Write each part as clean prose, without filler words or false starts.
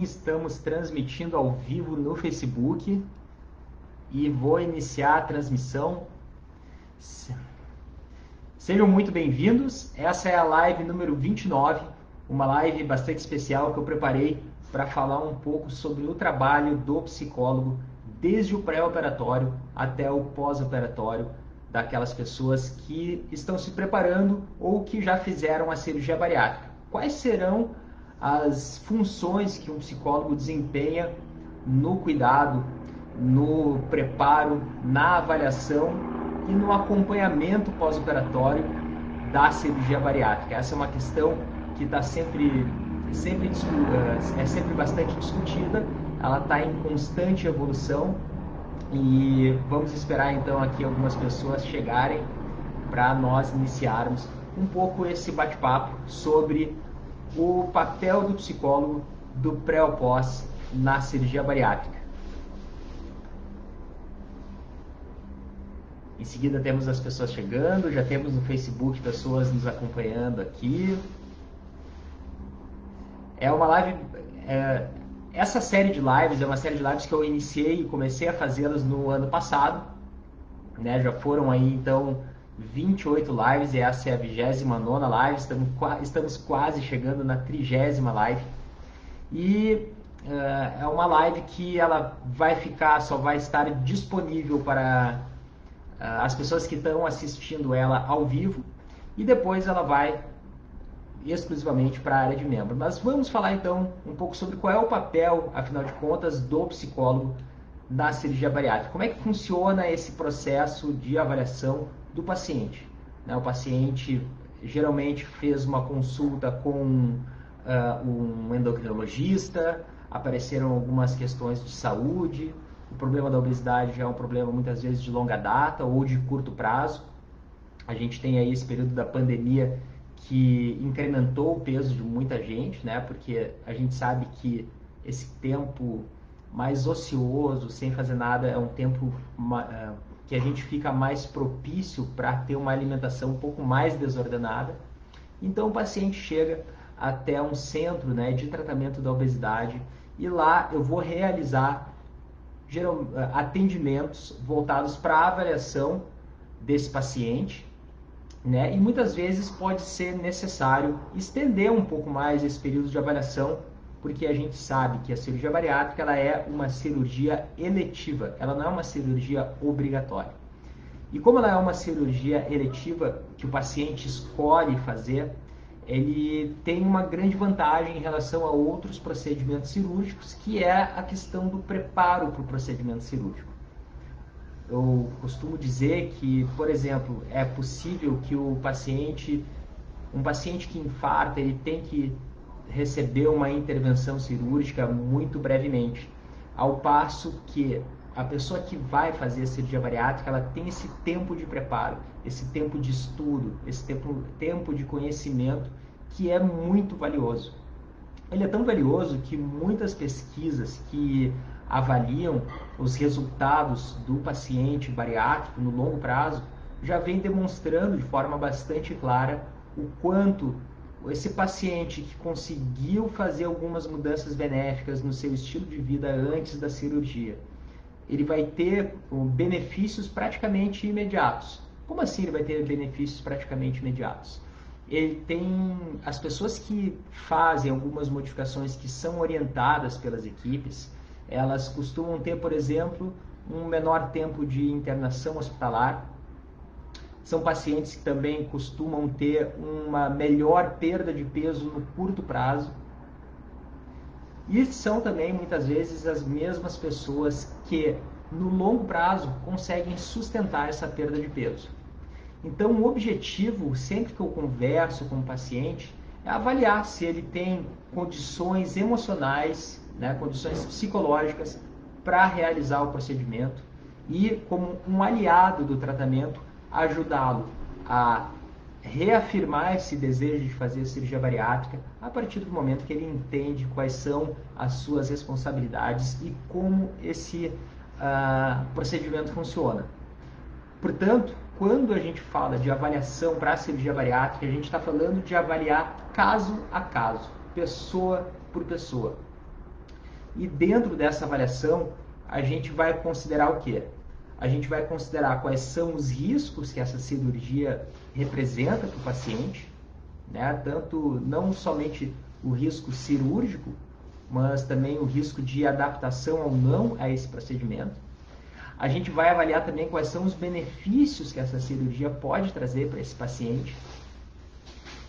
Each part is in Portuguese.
Estamos transmitindo ao vivo no Facebook e vou iniciar a transmissão. Sejam muito bem-vindos. Essa é a live número 29, uma live bastante especial que eu preparei para falar um pouco sobre o trabalho do psicólogo desde o pré-operatório até o pós-operatório daquelas pessoas que estão se preparando ou que já fizeram a cirurgia bariátrica. Quais serão as funções que um psicólogo desempenha no cuidado, no preparo, na avaliação e no acompanhamento pós-operatório da cirurgia bariátrica? Essa é uma questão que está sempre bastante discutida, ela está em constante evolução e vamos esperar então aqui algumas pessoas chegarem para nós iniciarmos um pouco esse bate-papo sobre o papel do psicólogo do pré ou pós na cirurgia bariátrica. Em seguida temos as pessoas chegando, já temos no Facebook pessoas nos acompanhando aqui. É uma live, essa série de lives é uma série de lives que eu iniciei e comecei a fazê-las no ano passado, né? Já foram aí então 28 lives, e essa é a 29ª live, estamos quase chegando na 30ª live. E é uma live que ela só vai estar disponível para as pessoas que estão assistindo ela ao vivo, e depois ela vai exclusivamente para a área de membro. Mas vamos falar então um pouco sobre qual é o papel, afinal de contas, do psicólogo na cirurgia bariátrica. Como é que funciona esse processo de avaliação do paciente? O paciente geralmente fez uma consulta com um endocrinologista, apareceram algumas questões de saúde, o problema da obesidade já é um problema muitas vezes de longa data ou de curto prazo. A gente tem aí esse período da pandemia que incrementou o peso de muita gente, né? Porque a gente sabe que esse tempo mais ocioso, sem fazer nada, é um tempo que a gente fica mais propício para ter uma alimentação um pouco mais desordenada. Então o paciente chega até um centro, né, de tratamento da obesidade, e lá eu vou realizar atendimentos voltados para a avaliação desse paciente, né? E muitas vezes pode ser necessário estender um pouco mais esse período de avaliação, porque a gente sabe que a cirurgia bariátrica ela é uma cirurgia eletiva, ela não é uma cirurgia obrigatória. E como ela é uma cirurgia eletiva que o paciente escolhe fazer, ele tem uma grande vantagem em relação a outros procedimentos cirúrgicos, que é a questão do preparo para o procedimento cirúrgico. Eu costumo dizer que, por exemplo, é possível que um paciente que infarta, ele tem que receber uma intervenção cirúrgica muito brevemente, ao passo que a pessoa que vai fazer a cirurgia bariátrica, ela tem esse tempo de preparo, esse tempo de estudo, esse tempo de conhecimento, que é muito valioso. Ele é tão valioso que muitas pesquisas que avaliam os resultados do paciente bariátrico no longo prazo já vem demonstrando de forma bastante clara o quanto esse paciente que conseguiu fazer algumas mudanças benéficas no seu estilo de vida antes da cirurgia, ele vai ter benefícios praticamente imediatos. Como assim ele vai ter benefícios praticamente imediatos? As pessoas que fazem algumas modificações que são orientadas pelas equipes, elas costumam ter, por exemplo, um menor tempo de internação hospitalar. São pacientes que também costumam ter uma melhor perda de peso no curto prazo. E são também, muitas vezes, as mesmas pessoas que, no longo prazo, conseguem sustentar essa perda de peso. Então, o objetivo, sempre que eu converso com o paciente, é avaliar se ele tem condições emocionais, né, condições psicológicas para realizar o procedimento e, como um aliado do tratamento, ajudá-lo a reafirmar esse desejo de fazer a cirurgia bariátrica a partir do momento que ele entende quais são as suas responsabilidades e como esse procedimento funciona. Portanto, quando a gente fala de avaliação para a cirurgia bariátrica, a gente está falando de avaliar caso a caso, pessoa por pessoa. E dentro dessa avaliação, a gente vai considerar o quê? A gente vai considerar quais são os riscos que essa cirurgia representa para o paciente, né? Tanto não somente o risco cirúrgico, mas também o risco de adaptação ou não a esse procedimento. A gente vai avaliar também quais são os benefícios que essa cirurgia pode trazer para esse paciente.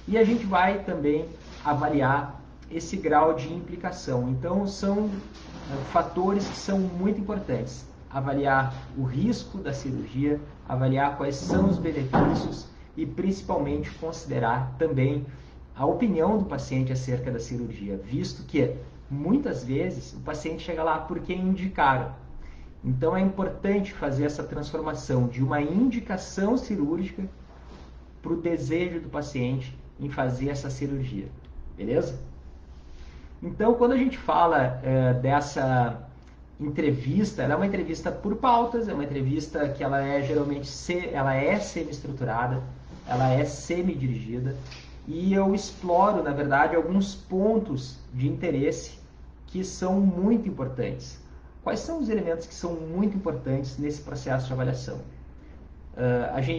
E a gente vai também avaliar esse grau de implicação. Então, são fatores que são muito importantes. Avaliar o risco da cirurgia, avaliar quais são os benefícios e, principalmente, considerar também a opinião do paciente acerca da cirurgia, visto que, muitas vezes, o paciente chega lá porque indicaram. Então, é importante fazer essa transformação de uma indicação cirúrgica para o desejo do paciente em fazer essa cirurgia, beleza? Então, quando a gente fala dessa entrevista, ela é uma entrevista por pautas, é uma entrevista que ela é geralmente ela é semi-estruturada, ela é semi-dirigida, e eu exploro, na verdade, alguns pontos de interesse que são muito importantes. Quais são os elementos que são muito importantes nesse processo de avaliação?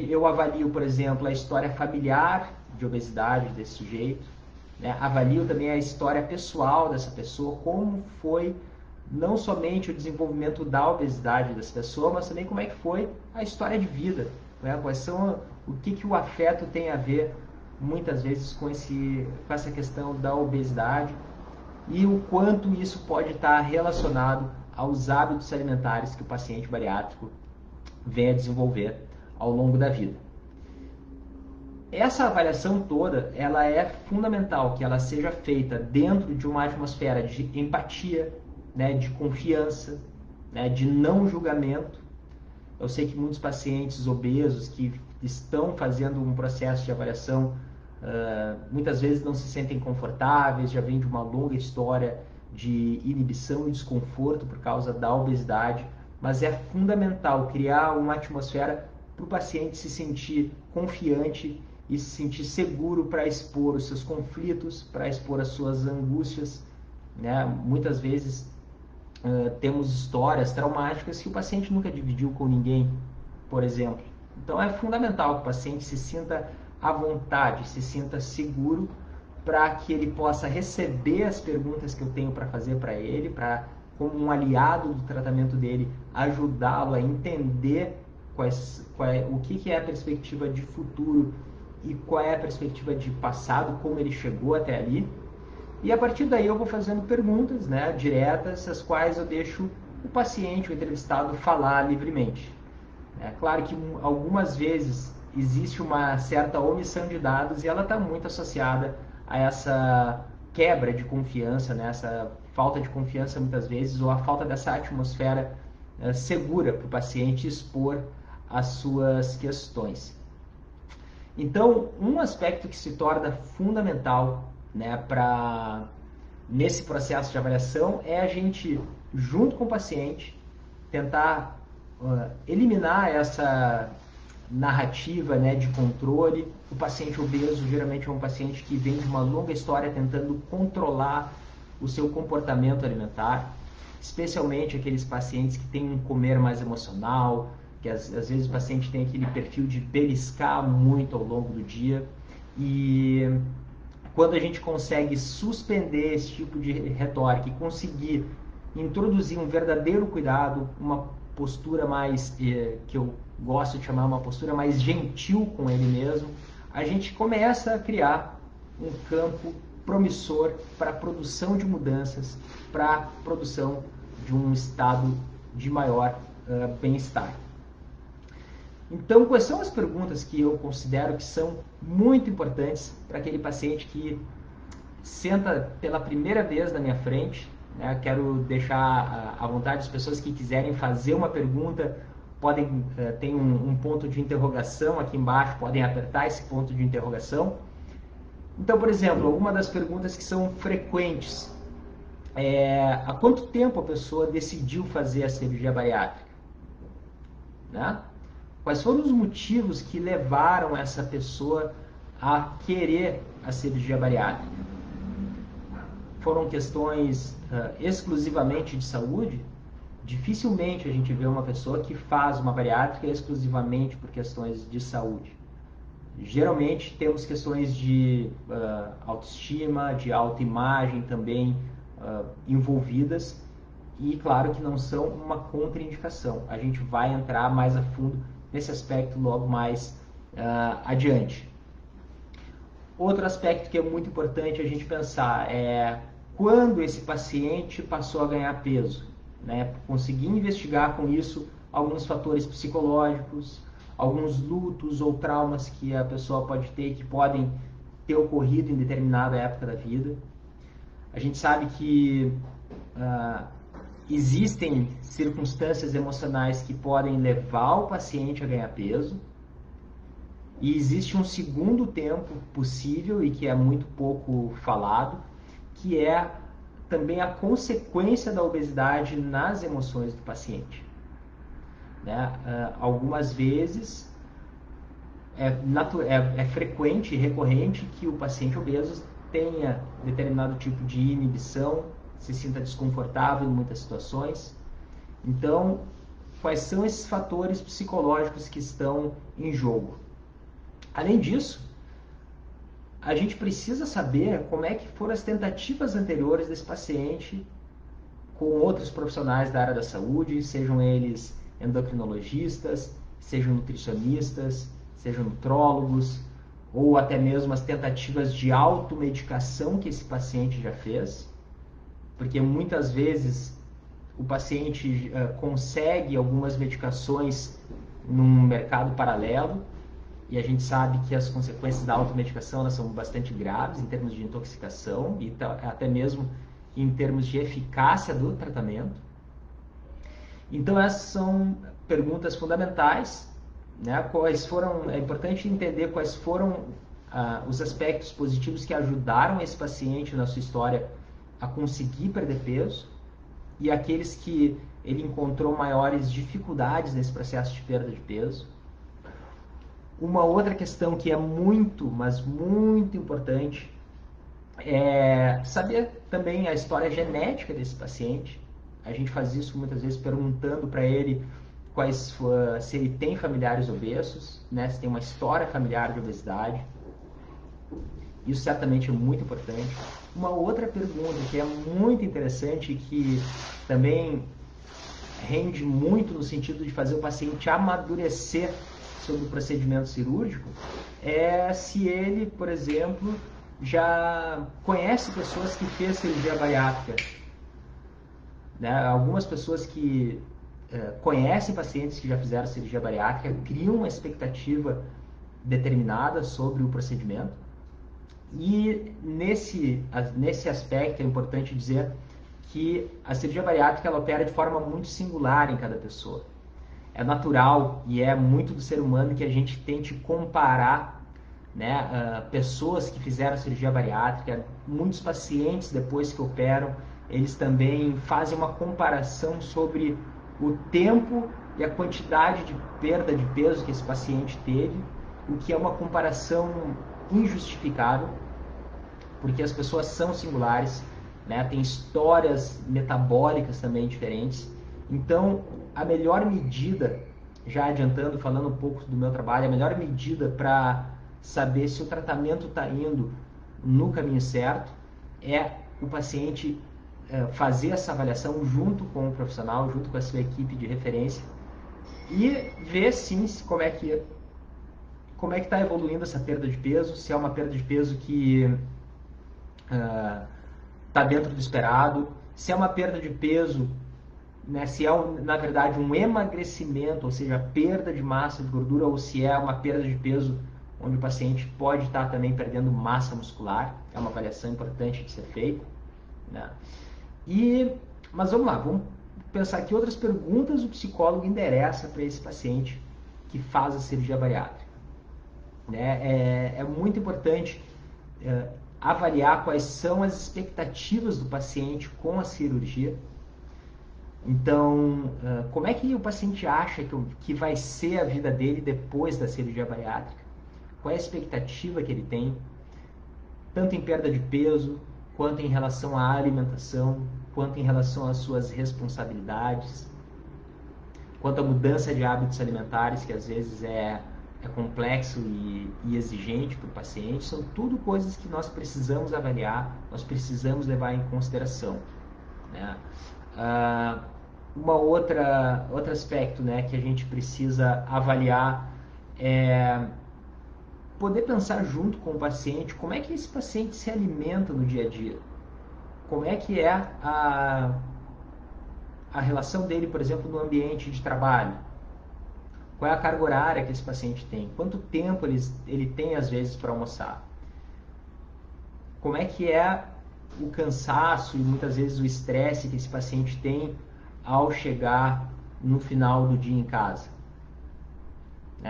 Eu avalio, por exemplo, a história familiar de obesidade desse sujeito, né? Avalio também a história pessoal dessa pessoa, como foi não somente o desenvolvimento da obesidade dessa pessoa, mas também como é que foi a história de vida, né? O que o afeto tem a ver, muitas vezes, com essa questão da obesidade e o quanto isso pode estar relacionado aos hábitos alimentares que o paciente bariátrico vem a desenvolver ao longo da vida. Essa avaliação toda, ela é fundamental que ela seja feita dentro de uma atmosfera de empatia, né, de confiança, né, de não julgamento. Eu sei que muitos pacientes obesos que estão fazendo um processo de avaliação muitas vezes não se sentem confortáveis, já vem de uma longa história de inibição e desconforto por causa da obesidade, mas é fundamental criar uma atmosfera para o paciente se sentir confiante e se sentir seguro para expor os seus conflitos, para expor as suas angústias, né? Muitas vezes temos histórias traumáticas que o paciente nunca dividiu com ninguém, por exemplo. Então é fundamental que o paciente se sinta à vontade, se sinta seguro para que ele possa receber as perguntas que eu tenho para fazer para ele, para, como um aliado do tratamento dele, ajudá-lo a entender o que é a perspectiva de futuro e qual é a perspectiva de passado, como ele chegou até ali. E a partir daí eu vou fazendo perguntas, né, diretas, as quais eu deixo o paciente, o entrevistado, falar livremente. É claro que algumas vezes existe uma certa omissão de dados e ela está muito associada a essa quebra de confiança, né? Essa falta de confiança muitas vezes, ou a falta dessa atmosfera segura para o paciente expor as suas questões. Então, um aspecto que se torna fundamental, né, nesse processo de avaliação é a gente, junto com o paciente, tentar eliminar essa narrativa, né, de controle. O paciente obeso geralmente é um paciente que vem de uma longa história tentando controlar o seu comportamento alimentar, especialmente aqueles pacientes que têm um comer mais emocional, que às vezes o paciente tem aquele perfil de beliscar muito ao longo do dia. E quando a gente consegue suspender esse tipo de retórica e conseguir introduzir um verdadeiro cuidado, uma postura mais, que eu gosto de chamar uma postura mais gentil com ele mesmo, a gente começa a criar um campo promissor para a produção de mudanças, para a produção de um estado de maior bem-estar. Então, quais são as perguntas que eu considero que são muito importantes para aquele paciente que senta pela primeira vez na minha frente, né? Quero deixar à vontade as pessoas que quiserem fazer uma pergunta, podem tem um ponto de interrogação aqui embaixo, podem apertar esse ponto de interrogação. Então, por exemplo, alguma das perguntas que são frequentes há quanto tempo a pessoa decidiu fazer a cirurgia bariátrica? Né? Quais foram os motivos que levaram essa pessoa a querer a cirurgia bariátrica? foram questões exclusivamente de saúde, dificilmente a gente vê uma pessoa que faz uma bariátrica exclusivamente por questões de saúde. Geralmente temos questões de autoestima, de autoimagem também envolvidas, e claro que não são uma contraindicação. A gente vai entrar mais a fundo nesse aspecto logo mais adiante. Outro aspecto que é muito importante a gente pensar é quando esse paciente passou a ganhar peso, né? Conseguir investigar com isso alguns fatores psicológicos, alguns lutos ou traumas que a pessoa pode ter, que podem ter ocorrido em determinada época da vida. A gente sabe que existem circunstâncias emocionais que podem levar o paciente a ganhar peso, e existe um segundo tempo possível e que é muito pouco falado, que é também a consequência da obesidade nas emoções do paciente. Né? Algumas vezes é frequente e recorrente que o paciente obeso tenha determinado tipo de inibição, se sinta desconfortável em muitas situações. Então, quais são esses fatores psicológicos que estão em jogo? Além disso, a gente precisa saber como é que foram as tentativas anteriores desse paciente com outros profissionais da área da saúde, sejam eles endocrinologistas, sejam nutricionistas, sejam nutrólogos, ou até mesmo as tentativas de automedicação que esse paciente já fez, porque muitas vezes o paciente consegue algumas medicações num mercado paralelo, e a gente sabe que as consequências da automedicação elas são bastante graves em termos de intoxicação e até mesmo em termos de eficácia do tratamento. Então essas são perguntas fundamentais, né? É importante entender quais foram os aspectos positivos que ajudaram esse paciente na sua história a conseguir perder peso, e aqueles que ele encontrou maiores dificuldades nesse processo de perda de peso. Uma outra questão que é muito, mas muito importante é saber também a história genética desse paciente. A gente faz isso muitas vezes perguntando para ele se ele tem familiares obesos, né? Se tem uma história familiar de obesidade. Isso certamente é muito importante. Uma outra pergunta que é muito interessante e que também rende muito no sentido de fazer o paciente amadurecer sobre o procedimento cirúrgico é se ele, por exemplo, já conhece pessoas que fez cirurgia bariátrica. Né? Algumas pessoas que conhecem pacientes que já fizeram cirurgia bariátrica criam uma expectativa determinada sobre o procedimento, e nesse aspecto é importante dizer que a cirurgia bariátrica ela opera de forma muito singular em cada pessoa. É natural e é muito do ser humano que a gente tente comparar, né, pessoas que fizeram cirurgia bariátrica. Muitos pacientes, depois que operam, eles também fazem uma comparação sobre o tempo e a quantidade de perda de peso que esse paciente teve, o que é uma comparação injustificável, porque as pessoas são singulares, né, tem histórias metabólicas também diferentes. Então, a melhor medida, já adiantando, falando um pouco do meu trabalho, a melhor medida para saber se o tratamento está indo no caminho certo é o paciente fazer essa avaliação junto com o profissional, junto com a sua equipe de referência, e ver sim como é que está evoluindo essa perda de peso, se é uma perda de peso que está dentro do esperado, se é uma perda de peso, né, se é na verdade um emagrecimento, ou seja, perda de massa de gordura, ou se é uma perda de peso onde o paciente pode estar também perdendo massa muscular. É uma avaliação importante de ser feita, né? Mas vamos lá, vamos pensar que outras perguntas o psicólogo endereça para esse paciente que faz a cirurgia bariátrica, né? É muito importante avaliar quais são as expectativas do paciente com a cirurgia. Então, como é que o paciente acha que vai ser a vida dele depois da cirurgia bariátrica? Qual é a expectativa que ele tem, tanto em perda de peso, quanto em relação à alimentação, quanto em relação às suas responsabilidades, quanto à mudança de hábitos alimentares, que às vezes é complexo e exigente para o paciente. São tudo coisas que nós precisamos avaliar, nós precisamos levar em consideração, né? Outro aspecto, né, que a gente precisa avaliar é poder pensar junto com o paciente como é que esse paciente se alimenta no dia a dia. Como é que é a relação dele, por exemplo, no ambiente de trabalho. Qual é a carga horária que esse paciente tem? Quanto tempo ele tem, às vezes, para almoçar? Como é que é o cansaço e, muitas vezes, o estresse que esse paciente tem ao chegar no final do dia em casa?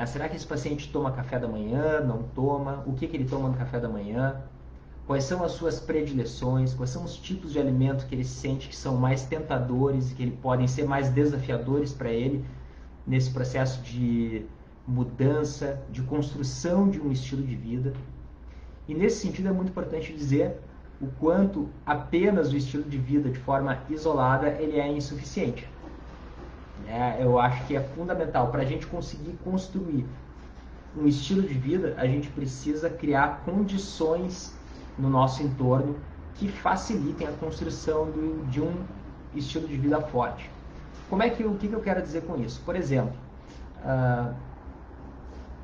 Será que esse paciente toma café da manhã? Não toma? O que ele toma no café da manhã? Quais são as suas predileções? Quais são os tipos de alimento que ele sente que são mais tentadores e que podem ser mais desafiadores para ele nesse processo de mudança, de construção de um estilo de vida? E nesse sentido é muito importante dizer o quanto apenas o estilo de vida de forma isolada ele é insuficiente. Eu acho que é fundamental para a gente conseguir construir um estilo de vida, a gente precisa criar condições no nosso entorno que facilitem a construção de um estilo de vida forte. O que eu quero dizer com isso? Por exemplo,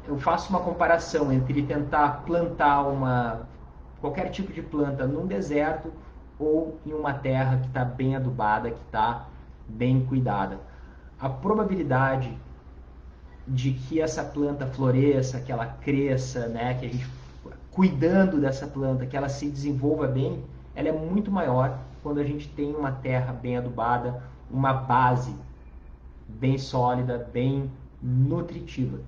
eu faço uma comparação entre tentar plantar qualquer tipo de planta num deserto ou em uma terra que está bem adubada, que está bem cuidada. A probabilidade de que essa planta floresça, que ela cresça, né, que a gente cuidando dessa planta, que ela se desenvolva bem, ela é muito maior quando a gente tem uma terra bem adubada, uma base bem sólida, bem nutritiva.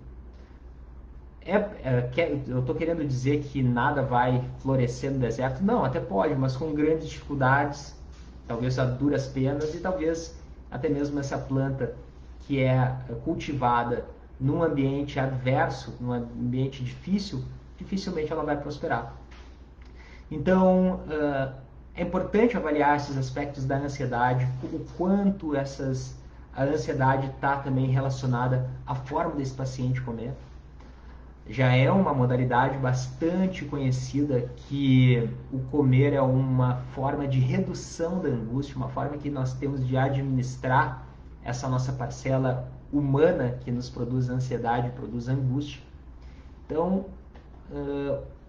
Eu estou querendo dizer que nada vai florescer no deserto? Não, até pode, mas com grandes dificuldades, talvez a duras penas, e talvez até mesmo essa planta que é cultivada num ambiente adverso, num ambiente difícil, dificilmente ela vai prosperar. Então, é importante avaliar esses aspectos da ansiedade, o quanto a ansiedade está também relacionada à forma desse paciente comer. Já é uma modalidade bastante conhecida que o comer é uma forma de redução da angústia, uma forma que nós temos de administrar essa nossa parcela humana que nos produz ansiedade, produz angústia. Então,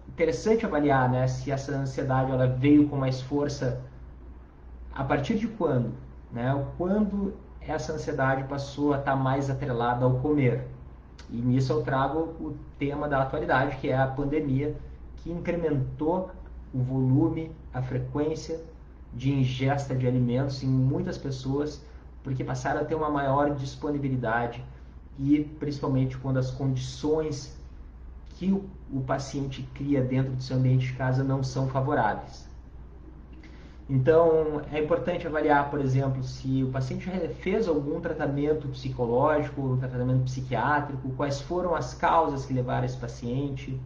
interessante avaliar, né, se essa ansiedade ela veio com mais força a partir de quando, né? Quando essa ansiedade passou a estar mais atrelada ao comer. E nisso eu trago o tema da atualidade, que é a pandemia, que incrementou o volume, a frequência de ingesta de alimentos em muitas pessoas, porque passaram a ter uma maior disponibilidade e principalmente quando as condições que o paciente cria dentro do seu ambiente de casa não são favoráveis. Então, é importante avaliar, por exemplo, se o paciente fez algum tratamento psicológico, um tratamento psiquiátrico, quais foram as causas que levaram esse paciente,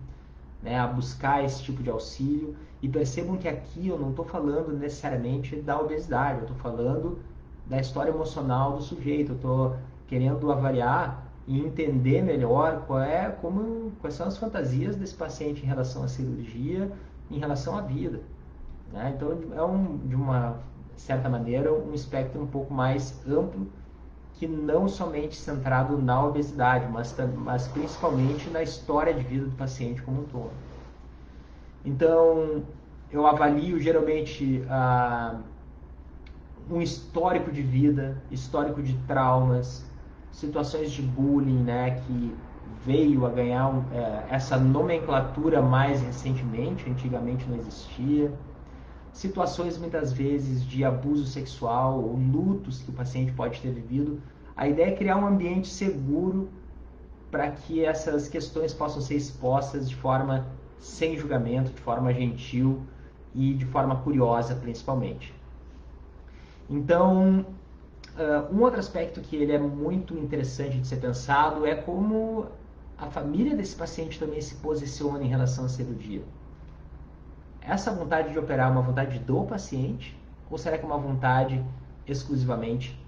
né, a buscar esse tipo de auxílio. E percebam que aqui eu não estou falando necessariamente da obesidade, eu estou falando da história emocional do sujeito, eu estou querendo avaliar e entender melhor quais são as fantasias desse paciente em relação à cirurgia, em relação à vida. Né? Então, de uma certa maneira, um espectro um pouco mais amplo, que não somente centrado na obesidade, mas principalmente na história de vida do paciente como um todo. Então, eu avalio geralmente um histórico de vida, histórico de traumas, situações de bullying, né, que veio a ganhar essa nomenclatura mais recentemente, antigamente não existia. Situações muitas vezes de abuso sexual ou lutos que o paciente pode ter vivido. A ideia é criar um ambiente seguro para que essas questões possam ser expostas de forma sem julgamento, de forma gentil e de forma curiosa, principalmente. Então, um outro aspecto que ele é muito interessante de ser pensado é como a família desse paciente também se posiciona em relação à cirurgia. essa vontade de operar é uma vontade do paciente ou será que é uma vontade exclusivamente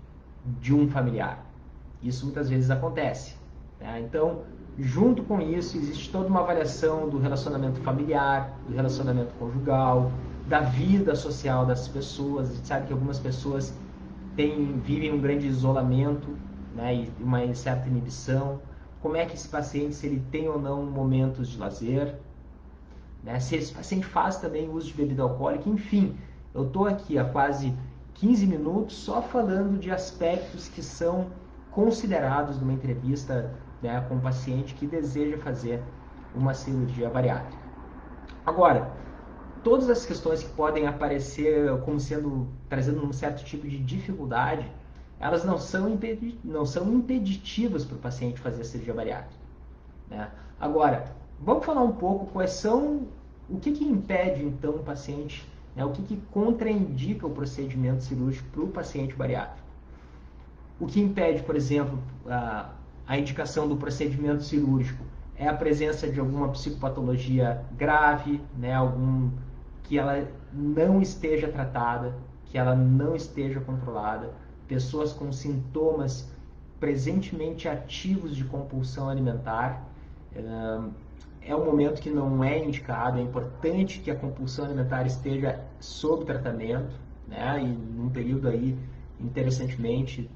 de um familiar? Isso muitas vezes acontece, né? Então, junto com isso, existe toda uma avaliação do relacionamento familiar, do relacionamento conjugal, da vida social das pessoas. A gente sabe que algumas pessoas vivem um grande isolamento, né, e uma certa inibição. Como é que esse paciente, se ele tem ou não momentos de lazer, né, se esse paciente faz também uso de bebida alcoólica, enfim. Eu estou aqui há quase 15 minutos só falando de aspectos que são considerados numa entrevista, né, com um paciente que deseja fazer uma cirurgia bariátrica. Agora, todas as questões que podem aparecer como trazendo um certo tipo de dificuldade, elas não são impeditivas para o paciente fazer a cirurgia bariátrica, né? Agora, vamos falar um pouco o que impede então o paciente, né, o que contraindica o procedimento cirúrgico para o paciente bariátrico. O que impede, por exemplo, a indicação do procedimento cirúrgico é a presença de alguma psicopatologia grave, né, que ela não esteja tratada, que ela não esteja controlada, pessoas com sintomas presentemente ativos de compulsão alimentar. É um momento que não é indicado, é importante que a compulsão alimentar esteja sob tratamento, né, e num período aí, interessantemente,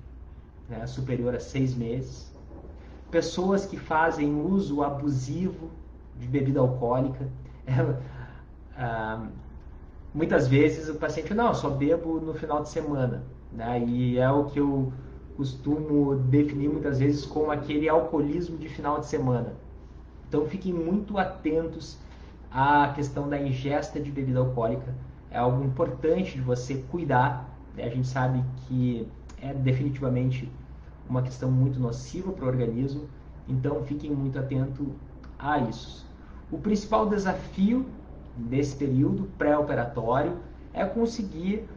né, superior a 6 meses. Pessoas que fazem uso abusivo de bebida alcoólica. Muitas vezes o paciente, não, eu só bebo no final de semana, né? E é o que eu costumo definir muitas vezes como aquele alcoolismo de final de semana. Então fiquem muito atentos à questão da ingesta de bebida alcoólica. É algo importante de você cuidar, né? A gente sabe que é definitivamente uma questão muito nociva para o organismo, então fiquem muito atentos a isso. O principal desafio desse período pré-operatório é conseguir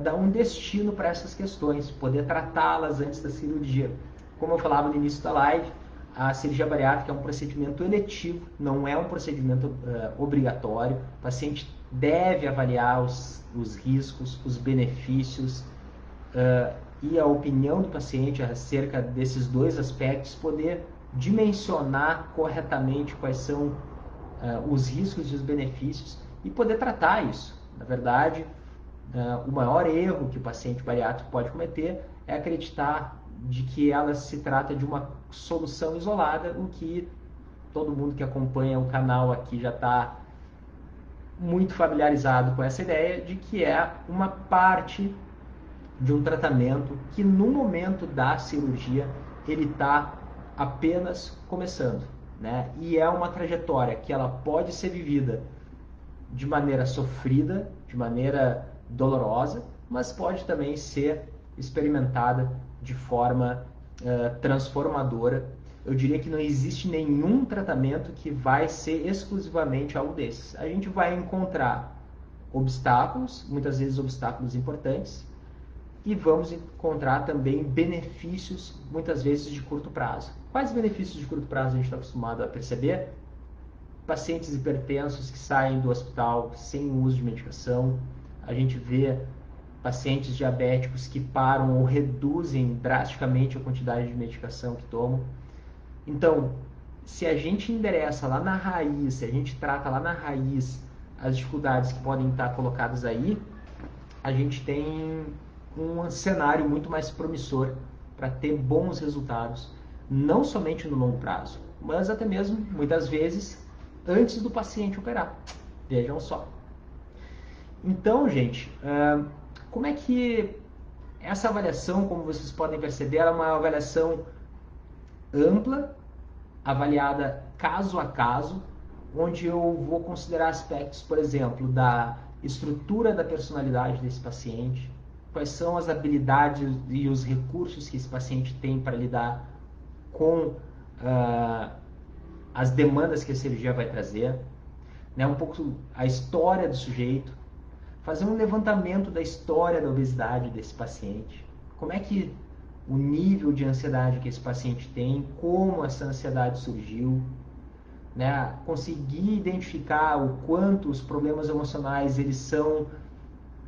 dar um destino para essas questões, poder tratá-las antes da cirurgia. Como eu falava no início da live, a cirurgia bariátrica é um procedimento eletivo, não é um procedimento obrigatório. O paciente deve avaliar os riscos, os benefícios e a opinião do paciente acerca desses dois aspectos, poder dimensionar corretamente quais são os riscos e os benefícios e poder tratar isso. Na verdade, o maior erro que o paciente bariátrico pode cometer é acreditar de que ela se trata de uma solução isolada, o que todo mundo que acompanha o canal aqui já está muito familiarizado com essa ideia de que é uma parte de um tratamento que no momento da cirurgia ele está apenas começando, né? E é uma trajetória que ela pode ser vivida de maneira sofrida, de maneira dolorosa, mas pode também ser experimentada de forma transformadora. Eu diria que não existe nenhum tratamento que vai ser exclusivamente algo desses. A gente vai encontrar obstáculos, muitas vezes obstáculos importantes, e vamos encontrar também benefícios, muitas vezes de curto prazo. Quais benefícios de curto prazo a gente está acostumado a perceber? Pacientes hipertensos que saem do hospital sem uso de medicação. A gente vê pacientes diabéticos que param ou reduzem drasticamente a quantidade de medicação que tomam. Então, se a gente endereça lá na raiz, se a gente trata lá na raiz as dificuldades que podem estar colocadas aí, a gente tem um cenário muito mais promissor para ter bons resultados, não somente no longo prazo, mas até mesmo, muitas vezes, antes do paciente operar. Vejam só. Então, gente, como é que essa avaliação, como vocês podem perceber, ela é uma avaliação ampla, avaliada caso a caso, onde eu vou considerar aspectos, por exemplo, da estrutura da personalidade desse paciente, quais são as habilidades e os recursos que esse paciente tem para lidar com as demandas que a cirurgia vai trazer, né? Um pouco a história do sujeito, fazer um levantamento da história da obesidade desse paciente, como é que o nível de ansiedade que esse paciente tem, como essa ansiedade surgiu, né? Conseguir identificar o quanto os problemas emocionais eles são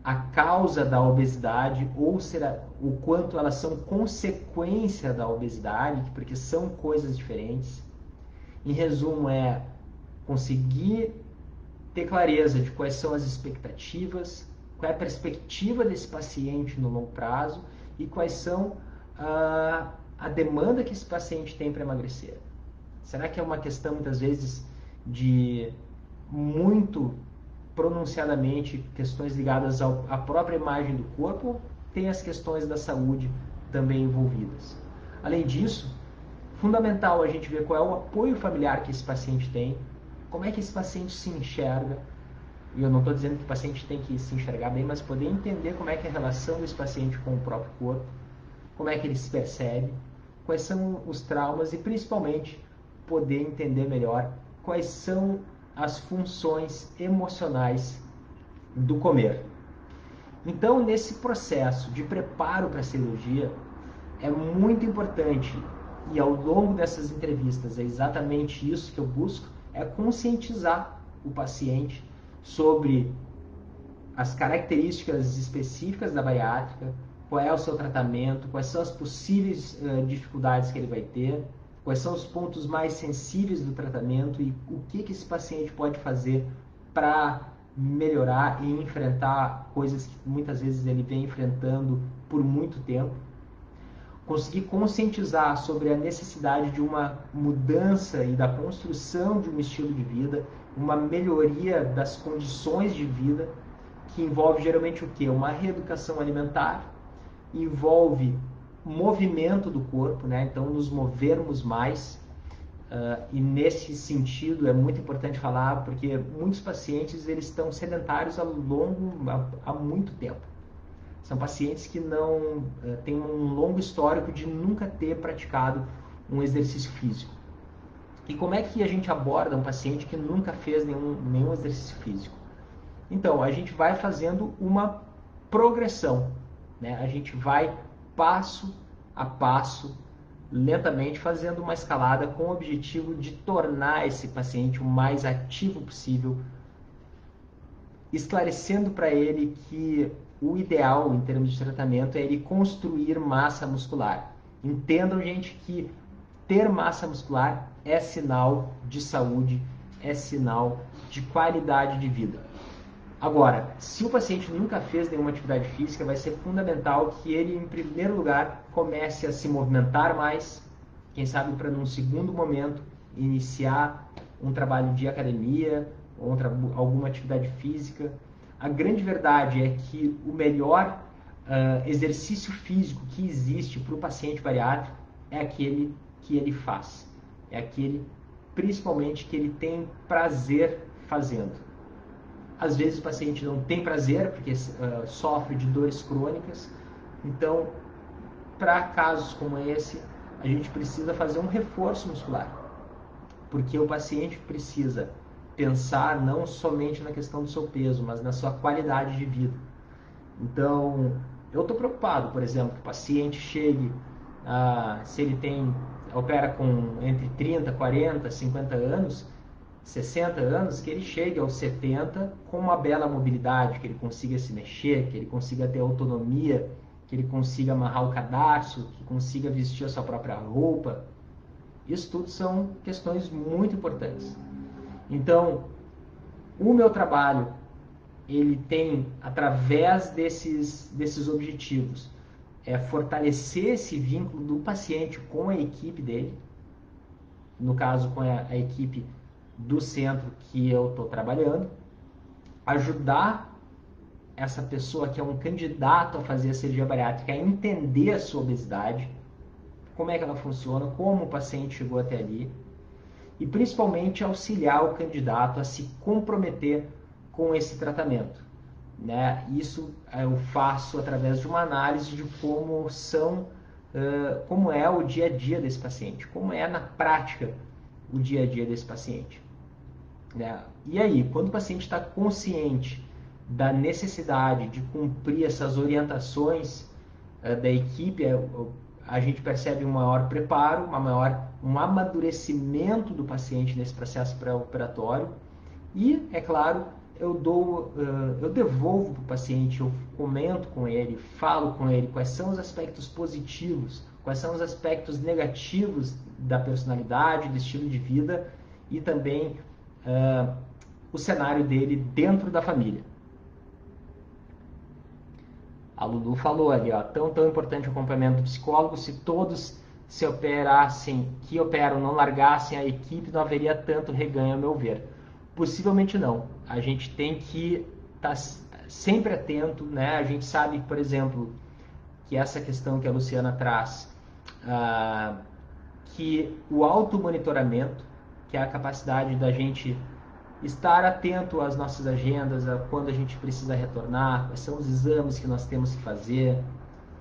a causa da obesidade ou será o quanto elas são consequência da obesidade, porque são coisas diferentes. Em resumo, é conseguir ter clareza de quais são as expectativas, qual é a perspectiva desse paciente no longo prazo e quais são a demanda que esse paciente tem para emagrecer. Será que é uma questão, muitas vezes, de muito pronunciadamente questões ligadas à própria imagem do corpo, ou tem as questões da saúde também envolvidas? Além disso, fundamental a gente ver qual é o apoio familiar que esse paciente tem, como é que esse paciente se enxerga. E eu não estou dizendo que o paciente tem que se enxergar bem, mas poder entender como é que é a relação desse paciente com o próprio corpo, como é que ele se percebe, quais são os traumas e, principalmente, poder entender melhor quais são as funções emocionais do comer. Então, nesse processo de preparo para a cirurgia, é muito importante, e ao longo dessas entrevistas é exatamente isso que eu busco, é conscientizar o paciente sobre as características específicas da bariátrica, qual é o seu tratamento, quais são as possíveis dificuldades que ele vai ter, quais são os pontos mais sensíveis do tratamento e o que esse paciente pode fazer para melhorar e enfrentar coisas que muitas vezes ele vem enfrentando por muito tempo. Conseguir conscientizar sobre a necessidade de uma mudança e da construção de um estilo de vida, uma melhoria das condições de vida, que envolve geralmente o quê? Uma reeducação alimentar, envolve movimento do corpo, né? Então nos movermos mais, e nesse sentido é muito importante falar, porque muitos pacientes eles estão sedentários há muito tempo. São pacientes que não têm um longo histórico de nunca ter praticado um exercício físico. E como é que a gente aborda um paciente que nunca fez nenhum exercício físico? Então, a gente vai fazendo uma progressão, né? A gente vai passo a passo, lentamente, fazendo uma escalada com o objetivo de tornar esse paciente o mais ativo possível, esclarecendo para ele que o ideal em termos de tratamento é ele construir massa muscular. Entendam, gente, que ter massa muscular é sinal de saúde, é sinal de qualidade de vida. Agora, se o paciente nunca fez nenhuma atividade física, vai ser fundamental que ele, em primeiro lugar, comece a se movimentar mais, quem sabe para num segundo momento iniciar um trabalho de academia, ou alguma atividade física. A grande verdade é que o melhor exercício físico que existe para o paciente bariátrico é aquele que ele faz. É aquele, principalmente, que ele tem prazer fazendo. Às vezes o paciente não tem prazer, porque sofre de dores crônicas. Então, para casos como esse, a gente precisa fazer um reforço muscular. Porque o paciente precisa pensar não somente na questão do seu peso, mas na sua qualidade de vida. Então, eu estou preocupado, por exemplo, que o paciente chegue, se ele opera com entre 30, 40, 50 anos, 60 anos, que ele chegue aos 70 com uma bela mobilidade, que ele consiga se mexer, que ele consiga ter autonomia, que ele consiga amarrar o cadarço, que consiga vestir a sua própria roupa. Isso tudo são questões muito importantes. Então, o meu trabalho, ele tem, através desses objetivos, fortalecer esse vínculo do paciente com a equipe dele, no caso com a equipe do centro que eu estou trabalhando, ajudar essa pessoa que é um candidato a fazer a cirurgia bariátrica a entender a sua obesidade, como é que ela funciona, como o paciente chegou até ali, e principalmente auxiliar o candidato a se comprometer com esse tratamento, né? Isso eu faço através de uma análise de como é o dia a dia desse paciente, como é na prática o dia a dia desse paciente, né? E aí, quando o paciente está consciente da necessidade de cumprir essas orientações da equipe, a gente percebe um maior preparo, um amadurecimento do paciente nesse processo pré-operatório e, é claro, eu devolvo para o paciente, eu comento com ele, falo com ele quais são os aspectos positivos, quais são os aspectos negativos da personalidade, do estilo de vida e também o cenário dele dentro da família. A Lulu falou ali, ó, tão importante o acompanhamento do psicólogo. Se todos que operam não largassem a equipe, não haveria tanto reganho, a meu ver. Possivelmente não. A gente tem que estar sempre atento, né? A gente sabe, por exemplo, que essa questão que a Luciana traz, que o automonitoramento, que é a capacidade da gente estar atento às nossas agendas, a quando a gente precisa retornar, quais são os exames que nós temos que fazer,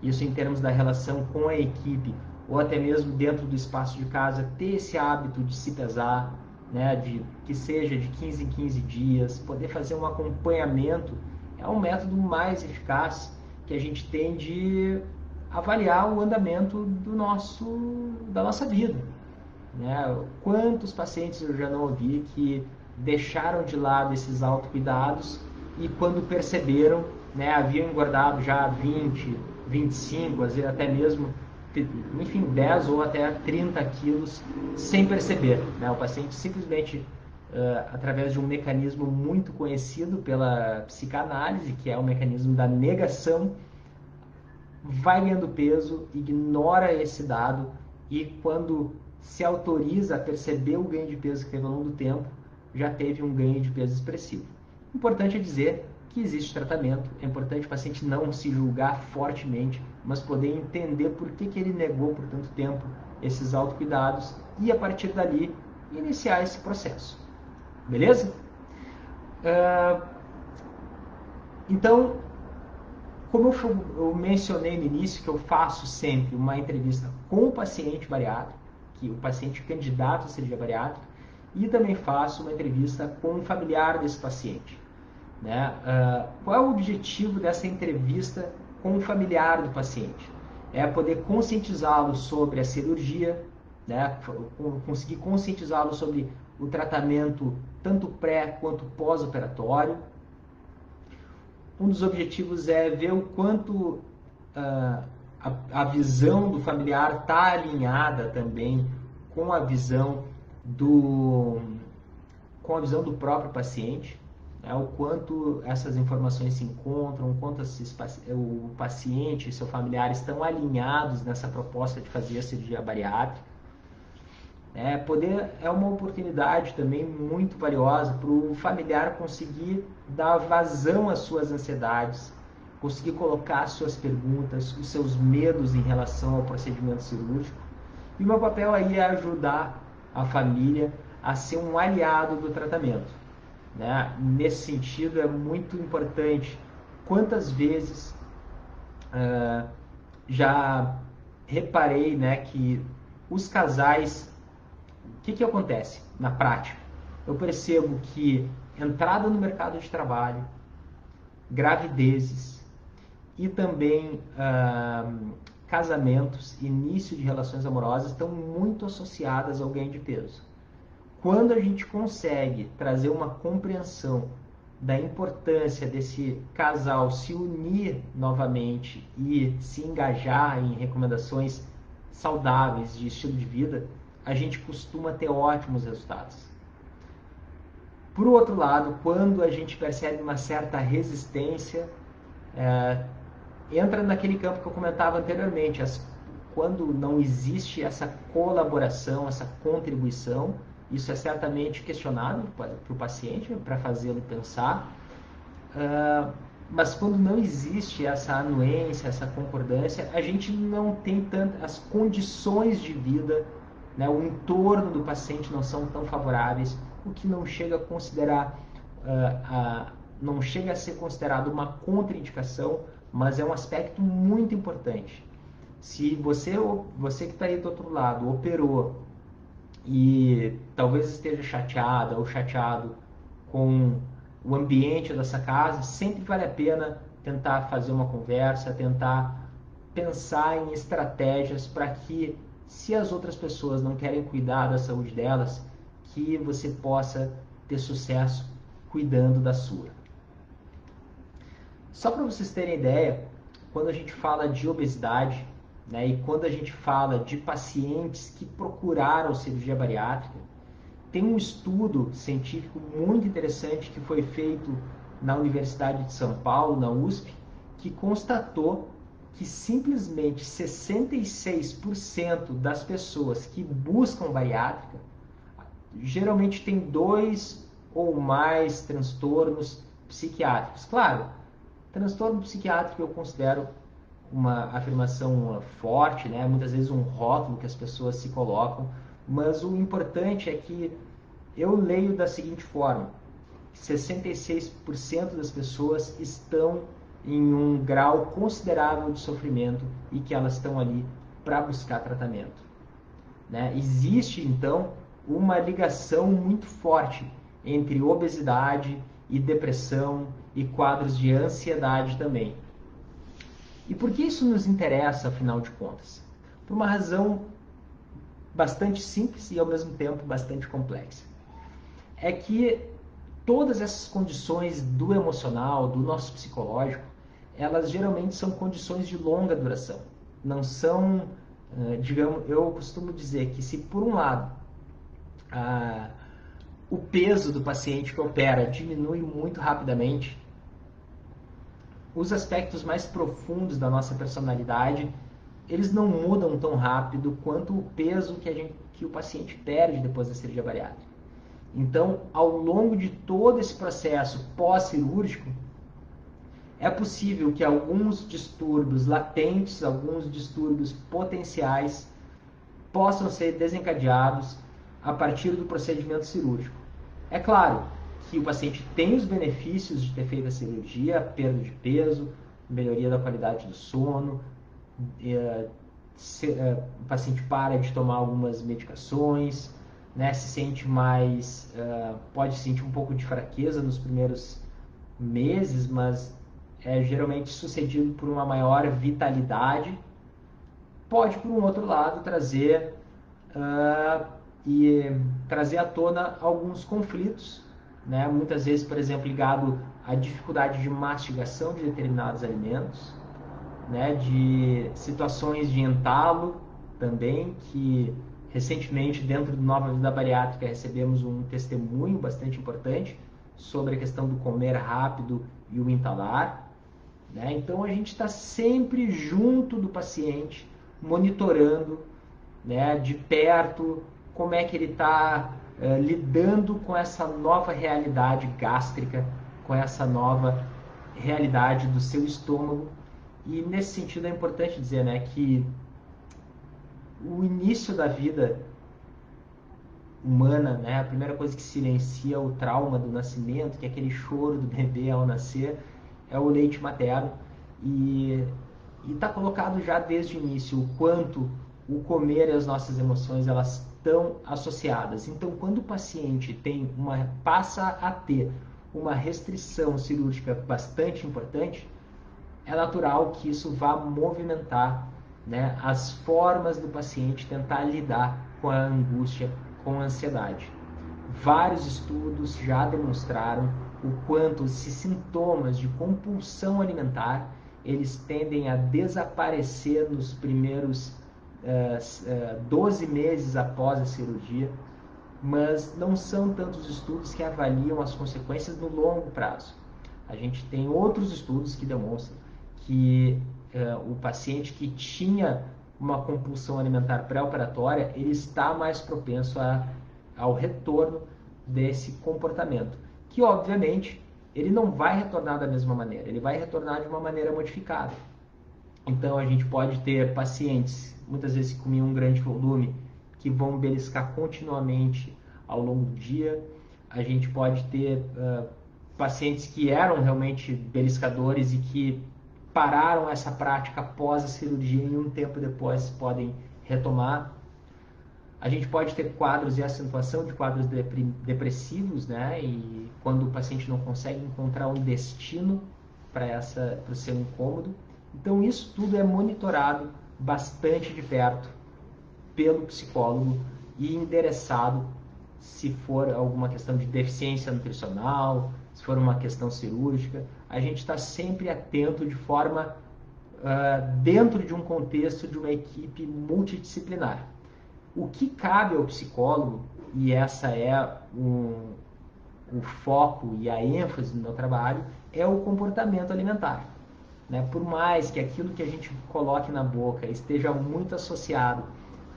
isso em termos da relação com a equipe, ou até mesmo dentro do espaço de casa, ter esse hábito de se pesar, né, que seja de 15 em 15 dias, poder fazer um acompanhamento, é um método mais eficaz que a gente tem de avaliar o andamento da nossa vida. Né? Quantos pacientes eu já não ouvi que deixaram de lado esses autocuidados e quando perceberam, né, haviam engordado já 20, 25, às vezes até mesmo, enfim, 10 ou até 30 quilos sem perceber. Né? O paciente simplesmente, através de um mecanismo muito conhecido pela psicanálise, que é o mecanismo da negação, vai ganhando peso, ignora esse dado e quando se autoriza a perceber o ganho de peso que teve ao longo do tempo, já teve um ganho de peso expressivo. Importante é dizer que existe tratamento, é importante o paciente não se julgar fortemente, mas poder entender por que ele negou por tanto tempo esses autocuidados e a partir dali iniciar esse processo. Beleza? Então, como eu mencionei no início, que eu faço sempre uma entrevista com o paciente bariátrico, que o paciente candidato a cirurgia bariátrica, e também faço uma entrevista com um familiar desse paciente. Né? Qual é o objetivo dessa entrevista com o familiar do paciente? É poder conscientizá-lo sobre a cirurgia, né? Conseguir conscientizá-lo sobre o tratamento tanto pré quanto pós-operatório. Um dos objetivos é ver o quanto a visão do familiar está alinhada também com a visão do próprio paciente, né? O quanto essas informações se encontram, o quanto o paciente e seu familiar estão alinhados nessa proposta de fazer a cirurgia bariátrica. É uma oportunidade também muito valiosa para o familiar conseguir dar vazão às suas ansiedades, conseguir colocar as suas perguntas, os seus medos em relação ao procedimento cirúrgico. E o meu papel aí é ajudar a família a ser um aliado do tratamento. Né? Nesse sentido, é muito importante. Quantas vezes já reparei, né, que os casais... O que acontece na prática? Eu percebo que entrada no mercado de trabalho, gravidezes e também casamentos, início de relações amorosas estão muito associadas ao ganho de peso. Quando a gente consegue trazer uma compreensão da importância desse casal se unir novamente e se engajar em recomendações saudáveis de estilo de vida, a gente costuma ter ótimos resultados. Por outro lado, quando a gente percebe uma certa resistência, entra naquele campo que eu comentava anteriormente, quando não existe essa colaboração, essa contribuição, isso é certamente questionado para o paciente, para fazê-lo pensar, mas quando não existe essa anuência, essa concordância, a gente não tem tantas condições de vida, né, o entorno do paciente não são tão favoráveis, o que não chega a considerar, não chega a ser considerado uma contraindicação, mas é um aspecto muito importante. Se você que está aí do outro lado operou e talvez esteja chateada ou chateado com o ambiente dessa casa, sempre vale a pena tentar fazer uma conversa, tentar pensar em estratégias para que, se as outras pessoas não querem cuidar da saúde delas, que você possa ter sucesso cuidando da sua. Só para vocês terem ideia, quando a gente fala de obesidade, né, e quando a gente fala de pacientes que procuraram cirurgia bariátrica, tem um estudo científico muito interessante que foi feito na Universidade de São Paulo, na USP, que constatou que simplesmente 66% das pessoas que buscam bariátrica geralmente tem 2 ou mais transtornos psiquiátricos. Claro, transtorno psiquiátrico eu considero uma afirmação forte, né? Muitas vezes um rótulo que as pessoas se colocam, mas o importante é que eu leio da seguinte forma: 66% das pessoas estão em um grau considerável de sofrimento e que elas estão ali para buscar tratamento, né? Existe, então, uma ligação muito forte entre obesidade e depressão e quadros de ansiedade também. E por que isso nos interessa, afinal de contas? Por uma razão bastante simples e, ao mesmo tempo, bastante complexa. É que todas essas condições do emocional, do nosso psicológico, elas geralmente são condições de longa duração. Não são, digamos, eu costumo dizer que se por um lado o peso do paciente que opera diminui muito rapidamente, os aspectos mais profundos da nossa personalidade, eles não mudam tão rápido quanto o peso que o paciente perde depois da cirurgia bariátrica. Então, ao longo de todo esse processo pós-cirúrgico, é possível que alguns distúrbios latentes, alguns distúrbios potenciais, possam ser desencadeados a partir do procedimento cirúrgico. É claro que o paciente tem os benefícios de ter feito a cirurgia, perda de peso, melhoria da qualidade do sono, o paciente para de tomar algumas medicações, né, se sente mais, pode sentir um pouco de fraqueza nos primeiros meses, mas é geralmente sucedido por uma maior vitalidade. Pode, por um outro lado, trazer à tona alguns conflitos, né, muitas vezes, por exemplo, ligado à dificuldade de mastigação de determinados alimentos, né, de situações de entalo também, que recentemente, dentro do Nova Vida Bariátrica, recebemos um testemunho bastante importante sobre a questão do comer rápido e o entalar, né? Então, a gente está sempre junto do paciente, monitorando, né, de perto como é que ele está lidando com essa nova realidade gástrica, com essa nova realidade do seu estômago. E, nesse sentido, é importante dizer, né, que o início da vida humana, né, a primeira coisa que silencia o trauma do nascimento, que é aquele choro do bebê ao nascer, é o leite materno. E está colocado já desde o início o quanto o comer e as nossas emoções elas estão associadas. Então, quando o paciente passa a ter uma restrição cirúrgica bastante importante, é natural que isso vá movimentar, né, as formas do paciente tentar lidar com a angústia, com a ansiedade. Vários estudos já demonstraram o quanto esses sintomas de compulsão alimentar eles tendem a desaparecer nos primeiros 12 meses após a cirurgia, mas não são tantos estudos que avaliam as consequências no longo prazo. A gente tem outros estudos que demonstram que o paciente que tinha uma compulsão alimentar pré-operatória, ele está mais propenso ao retorno desse comportamento, que obviamente ele não vai retornar da mesma maneira, ele vai retornar de uma maneira modificada. Então a gente pode ter pacientes, muitas vezes que comiam um grande volume, que vão beliscar continuamente ao longo do dia. A gente pode ter pacientes que eram realmente beliscadores e que pararam essa prática após a cirurgia e um tempo depois podem retomar. A gente pode ter quadros e acentuação de quadros depressivos, né? E quando o paciente não consegue encontrar um destino para o seu incômodo, Então isso tudo é monitorado bastante de perto pelo psicólogo e endereçado se for alguma questão de deficiência nutricional, se for uma questão cirúrgica. A gente está sempre atento de forma dentro de um contexto de uma equipe multidisciplinar. O que cabe ao psicólogo, e essa é o foco e a ênfase do meu trabalho, é o comportamento alimentar. Né? Por mais que aquilo que a gente coloque na boca esteja muito associado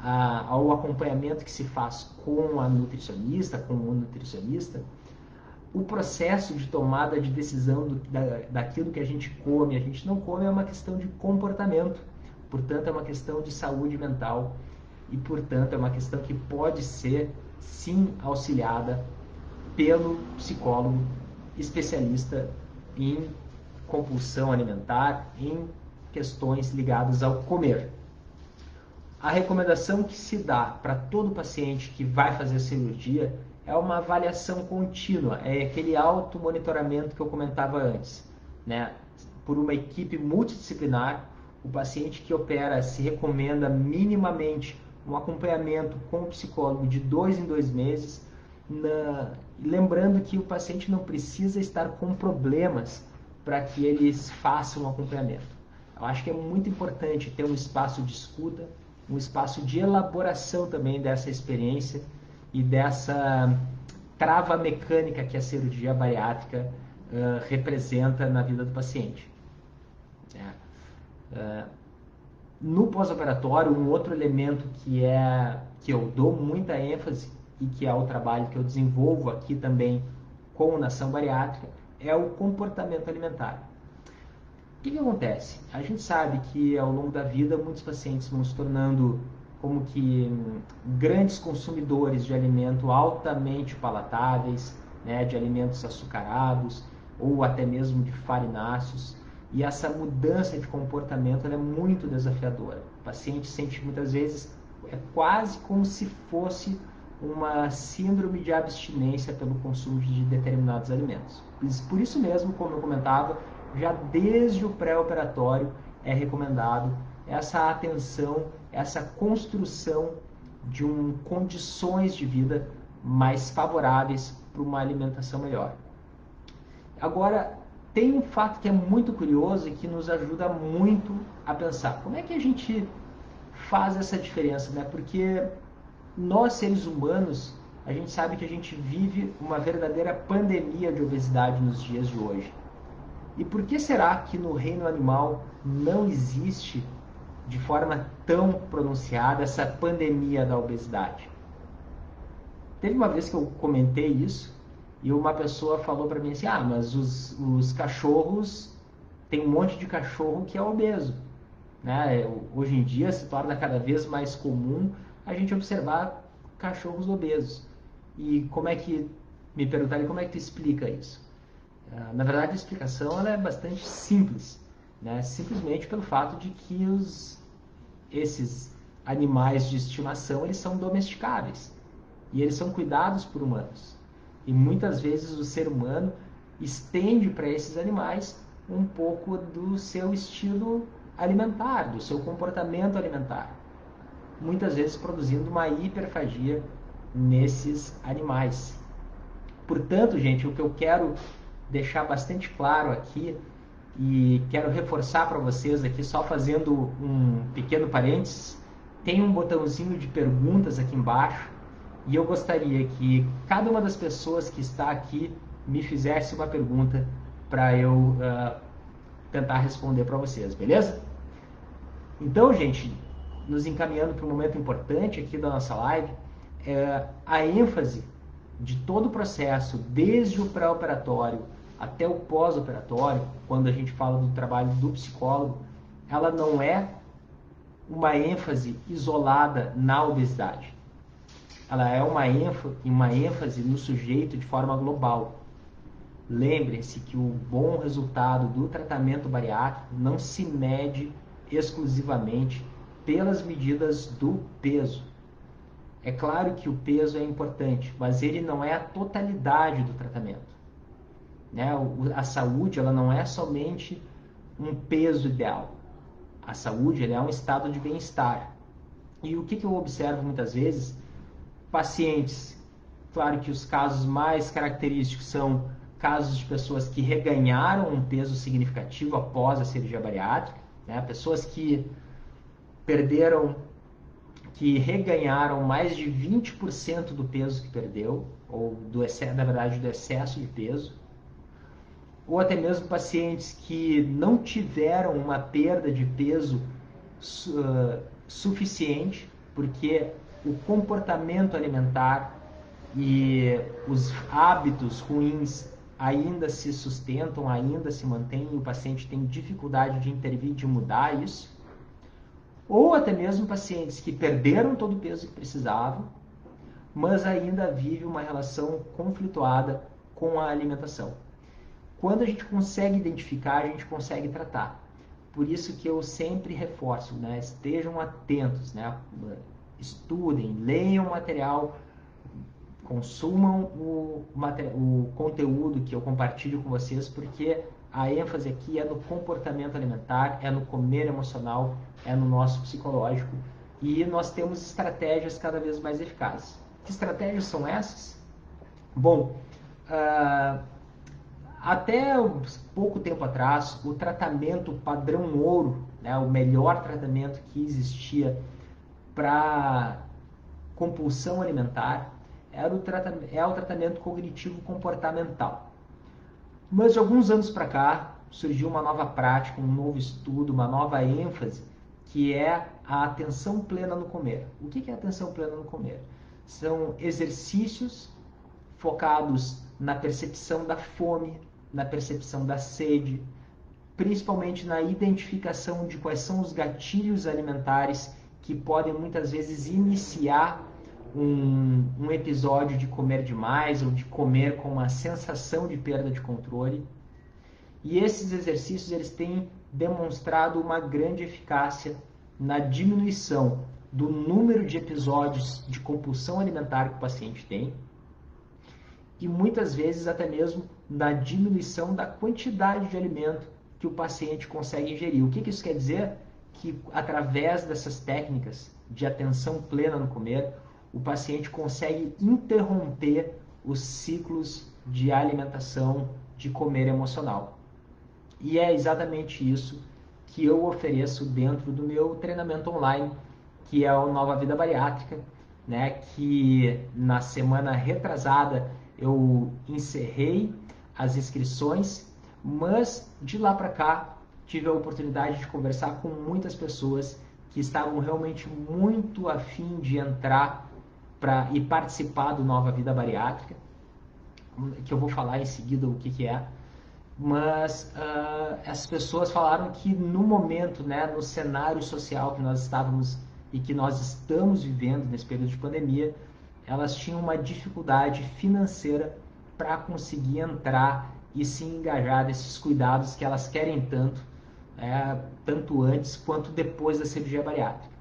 ao acompanhamento que se faz com a nutricionista, com o nutricionista, o processo de tomada de decisão daquilo que a gente come, a gente não come, é uma questão de comportamento. Portanto, é uma questão de saúde mental e, portanto, é uma questão que pode ser, sim, auxiliada pelo psicólogo especialista em compulsão alimentar, em questões ligadas ao comer. A recomendação que se dá para todo paciente que vai fazer cirurgia é uma avaliação contínua, é aquele automonitoramento que eu comentava antes, né? Por uma equipe multidisciplinar, o paciente que opera se recomenda minimamente um acompanhamento com o psicólogo de 2 em 2 meses, lembrando que o paciente não precisa estar com problemas para que eles façam um acompanhamento. Eu acho que é muito importante ter um espaço de escuta, um espaço de elaboração também dessa experiência e dessa trava mecânica que a cirurgia bariátrica representa na vida do paciente. No pós-operatório, um outro elemento que eu dou muita ênfase e que é o trabalho que eu desenvolvo aqui também com nação bariátrica, é o comportamento alimentar. O que acontece? A gente sabe que ao longo da vida muitos pacientes vão se tornando como que grandes consumidores de alimento altamente palatáveis, né, de alimentos açucarados ou até mesmo de farináceos. E essa mudança de comportamento ela é muito desafiadora. O paciente sente muitas vezes, é quase como se fosse uma síndrome de abstinência pelo consumo de determinados alimentos. Por isso mesmo, como eu comentava, já desde o pré-operatório é recomendado essa atenção, essa construção de condições de vida mais favoráveis para uma alimentação melhor. Agora, tem um fato que é muito curioso e que nos ajuda muito a pensar. Como é que a gente faz essa diferença, né? Porque nós, seres humanos, a gente sabe que a gente vive uma verdadeira pandemia de obesidade nos dias de hoje. E por que será que no reino animal não existe de forma tão pronunciada essa pandemia da obesidade? Teve uma vez que eu comentei isso e uma pessoa falou para mim assim, mas os cachorros, tem um monte de cachorro que é obeso. Né? Hoje em dia se torna cada vez mais comum a gente observar cachorros obesos. E me perguntaram como é que tu explica isso? Na verdade, a explicação ela é bastante simples, né? Simplesmente pelo fato de que esses animais de estimação eles são domesticáveis e eles são cuidados por humanos. E muitas vezes o ser humano estende para esses animais um pouco do seu estilo alimentar, do seu comportamento alimentar. Muitas vezes produzindo uma hiperfagia nesses animais. Portanto, gente, o que eu quero deixar bastante claro aqui e quero reforçar para vocês aqui, só fazendo um pequeno parênteses, tem um botãozinho de perguntas aqui embaixo e eu gostaria que cada uma das pessoas que está aqui me fizesse uma pergunta para eu tentar responder para vocês, beleza? Então, gente, nos encaminhando para um momento importante aqui da nossa live, a ênfase de todo o processo, desde o pré-operatório até o pós-operatório, quando a gente fala do trabalho do psicólogo, ela não é uma ênfase isolada na obesidade. Ela é uma ênfase no sujeito de forma global. Lembrem-se que o bom resultado do tratamento bariátrico não se mede exclusivamente pelas medidas do peso. É claro que o peso é importante, mas ele não é a totalidade do tratamento. Né? A saúde ela não é somente um peso ideal. A saúde é um estado de bem-estar. E o que eu observo muitas vezes? Pacientes, claro que os casos mais característicos são casos de pessoas que reganharam um peso significativo após a cirurgia bariátrica, né? Pessoas que perderam, que reganharam mais de 20% do peso que perdeu, ou do excesso, na verdade, do excesso de peso, ou até mesmo pacientes que não tiveram uma perda de peso suficiente, porque o comportamento alimentar e os hábitos ruins ainda se sustentam, ainda se mantêm, e o paciente tem dificuldade de intervir, de mudar isso. Ou até mesmo pacientes que perderam todo o peso que precisavam, mas ainda vivem uma relação conflituada com a alimentação. Quando a gente consegue identificar, a gente consegue tratar. Por isso que eu sempre reforço, né? Estejam atentos, né? Estudem, leiam o material, consumam o conteúdo que eu compartilho com vocês, porque a ênfase aqui é no comportamento alimentar, é no comer emocional, é no nosso psicológico, e nós temos estratégias cada vez mais eficazes. Que estratégias são essas? Bom, até pouco tempo atrás, o tratamento padrão ouro, né, o melhor tratamento que existia para compulsão alimentar, é o tratamento cognitivo comportamental. Mas de alguns anos para cá, surgiu uma nova prática, um novo estudo, uma nova ênfase, que é a atenção plena no comer. O que é atenção plena no comer? São exercícios focados na percepção da fome, na percepção da sede, principalmente na identificação de quais são os gatilhos alimentares que podem muitas vezes iniciar um episódio de comer demais ou de comer com uma sensação de perda de controle. E esses exercícios eles têm demonstrado uma grande eficácia na diminuição do número de episódios de compulsão alimentar que o paciente tem, e muitas vezes até mesmo na diminuição da quantidade de alimento que o paciente consegue ingerir. O que isso quer dizer? Que através dessas técnicas de atenção plena no comer, o paciente consegue interromper os ciclos de alimentação, de comer emocional. E é exatamente isso que eu ofereço dentro do meu treinamento online, que é o Nova Vida Bariátrica, né? Que na semana retrasada eu encerrei as inscrições, mas de lá para cá tive a oportunidade de conversar com muitas pessoas que estavam realmente muito afim de entrar e participar do Nova Vida Bariátrica, que eu vou falar em seguida o que é. Mas essas pessoas falaram que no momento, né, no cenário social que nós estávamos e que nós estamos vivendo nesse período de pandemia, elas tinham uma dificuldade financeira para conseguir entrar e se engajar nesses cuidados que elas querem tanto, tanto antes quanto depois da cirurgia bariátrica.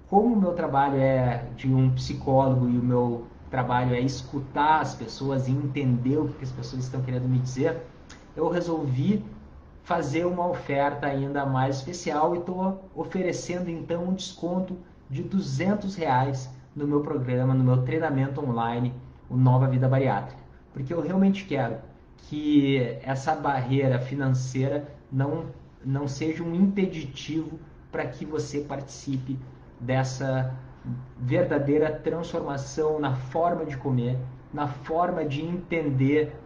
Como o meu trabalho é de um psicólogo e o meu trabalho é escutar as pessoas e entender o que as pessoas estão querendo me dizer, eu resolvi fazer uma oferta ainda mais especial e estou oferecendo então um desconto de R$200 no meu programa, no meu treinamento online, o Nova Vida Bariátrica. Porque eu realmente quero que essa barreira financeira não seja um impeditivo para que você participe dessa verdadeira transformação na forma de comer, na forma de entender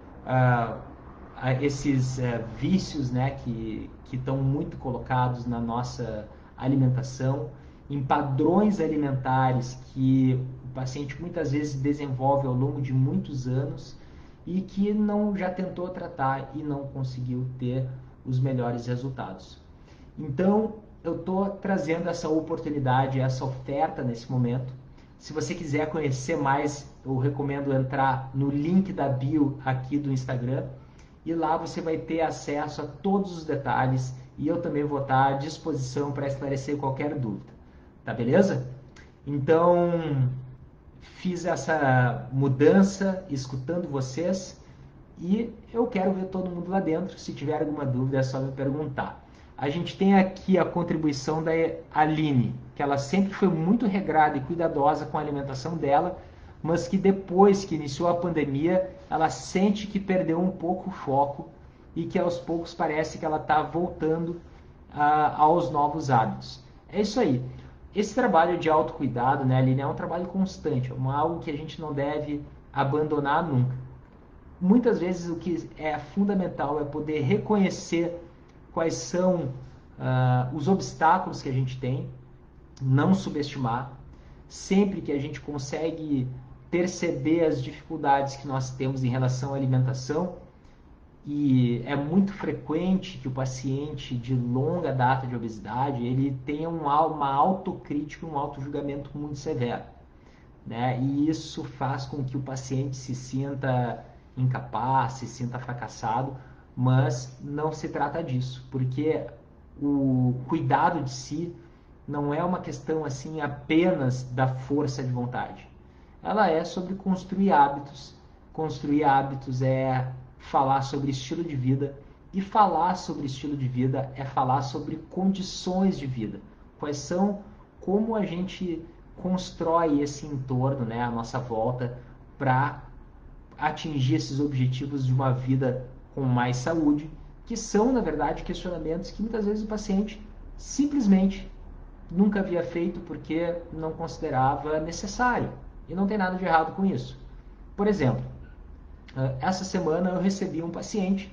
esses vícios, né, que estão muito colocados na nossa alimentação, em padrões alimentares que o paciente muitas vezes desenvolve ao longo de muitos anos e que já tentou tratar e não conseguiu ter os melhores resultados. Então, eu estou trazendo essa oportunidade, essa oferta nesse momento. Se você quiser conhecer mais, eu recomendo entrar no link da bio aqui do Instagram, e lá você vai ter acesso a todos os detalhes e eu também vou estar à disposição para esclarecer qualquer dúvida. Tá beleza? Então, fiz essa mudança escutando vocês e eu quero ver todo mundo lá dentro. Se tiver alguma dúvida é só me perguntar. a gente tem aqui a contribuição da Aline, que ela sempre foi muito regrada e cuidadosa com a alimentação dela, mas que depois que iniciou a pandemia, ela sente que perdeu um pouco o foco e que aos poucos parece que ela está voltando aos novos hábitos. É isso aí. Esse trabalho de autocuidado, né, Aline, é um trabalho constante, é algo que a gente não deve abandonar nunca. Muitas vezes o que é fundamental é poder reconhecer quais são os obstáculos que a gente tem, não subestimar. Sempre que a gente consegue perceber as dificuldades que nós temos em relação à alimentação, e é muito frequente que o paciente de longa data de obesidade ele tenha uma autocrítica, um autojulgamento muito severo, né? E isso faz com que o paciente se sinta incapaz, se sinta fracassado, mas não se trata disso, porque o cuidado de si não é uma questão assim apenas da força de vontade. Ela é sobre construir hábitos. Construir hábitos é falar sobre estilo de vida, e falar sobre estilo de vida é falar sobre condições de vida. Quais são, como a gente constrói esse entorno, né, à nossa volta, para atingir esses objetivos de uma vida com mais saúde, que são, na verdade, questionamentos que muitas vezes o paciente simplesmente nunca havia feito porque não considerava necessário. E não tem nada de errado com isso. Por exemplo, essa semana eu recebi um paciente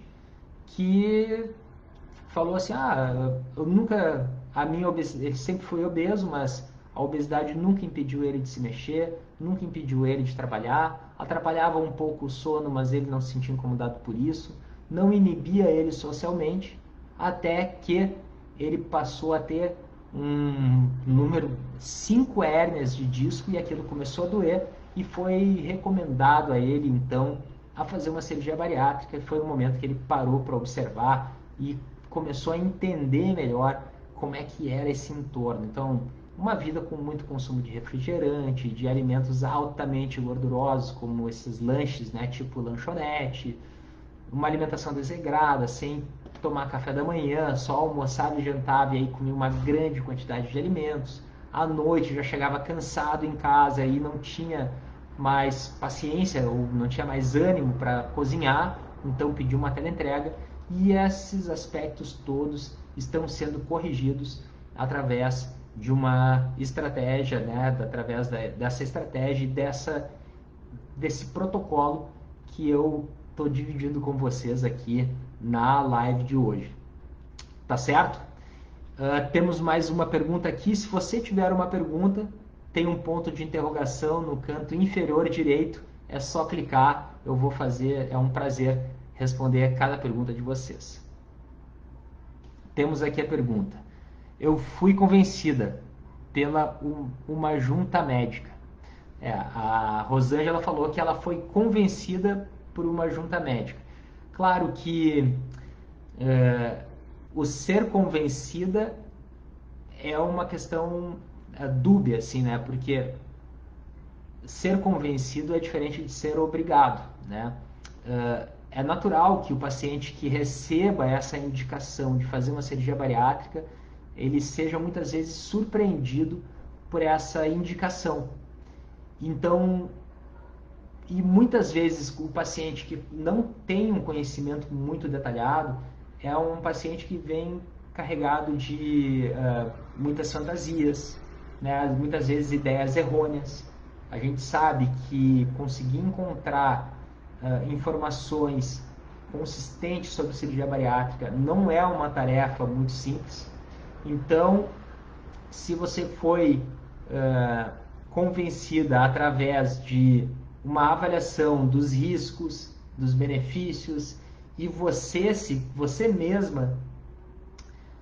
que falou assim, eu nunca, ele sempre foi obeso, mas a obesidade nunca impediu ele de se mexer, nunca impediu ele de trabalhar, atrapalhava um pouco o sono, mas ele não se sentia incomodado por isso, não inibia ele socialmente, até que ele passou a ter um número 5 hérnias de disco e aquilo começou a doer e foi recomendado a ele então a fazer uma cirurgia bariátrica. E foi o momento que ele parou para observar e começou a entender melhor como é que era esse entorno. Então, uma vida com muito consumo de refrigerante, de alimentos altamente gordurosos, como esses lanches, né, tipo lanchonete, uma alimentação desregrada, sem tomar café da manhã, só almoçava e jantava e aí comia uma grande quantidade de alimentos. À noite já chegava cansado em casa e não tinha mais paciência ou não tinha mais ânimo para cozinhar, então pediu uma teleentrega. E esses aspectos todos estão sendo corrigidos através de uma estratégia, né, através dessa estratégia e desse protocolo que eu estou dividindo com vocês aqui na live de hoje. Tá certo? Temos mais uma pergunta aqui. Se você tiver uma pergunta, tem um ponto de interrogação no canto inferior direito. É só clicar. Eu vou fazer, é um prazer responder a cada pergunta de vocês. Temos aqui a pergunta. Eu fui convencida pela uma junta médica. A Rosângela falou que ela foi convencida por uma junta médica. Claro que o ser convencida é uma questão dúbia, assim, né? Porque ser convencido é diferente de ser obrigado, né? É natural que o paciente que receba essa indicação de fazer uma cirurgia bariátrica, ele seja muitas vezes surpreendido por essa indicação. Então, e muitas vezes o paciente que não tem um conhecimento muito detalhado é um paciente que vem carregado de muitas fantasias, né? Muitas vezes ideias errôneas. A gente sabe que conseguir encontrar informações consistentes sobre cirurgia bariátrica não é uma tarefa muito simples. Então, se você foi convencida através de uma avaliação dos riscos, dos benefícios, e você mesma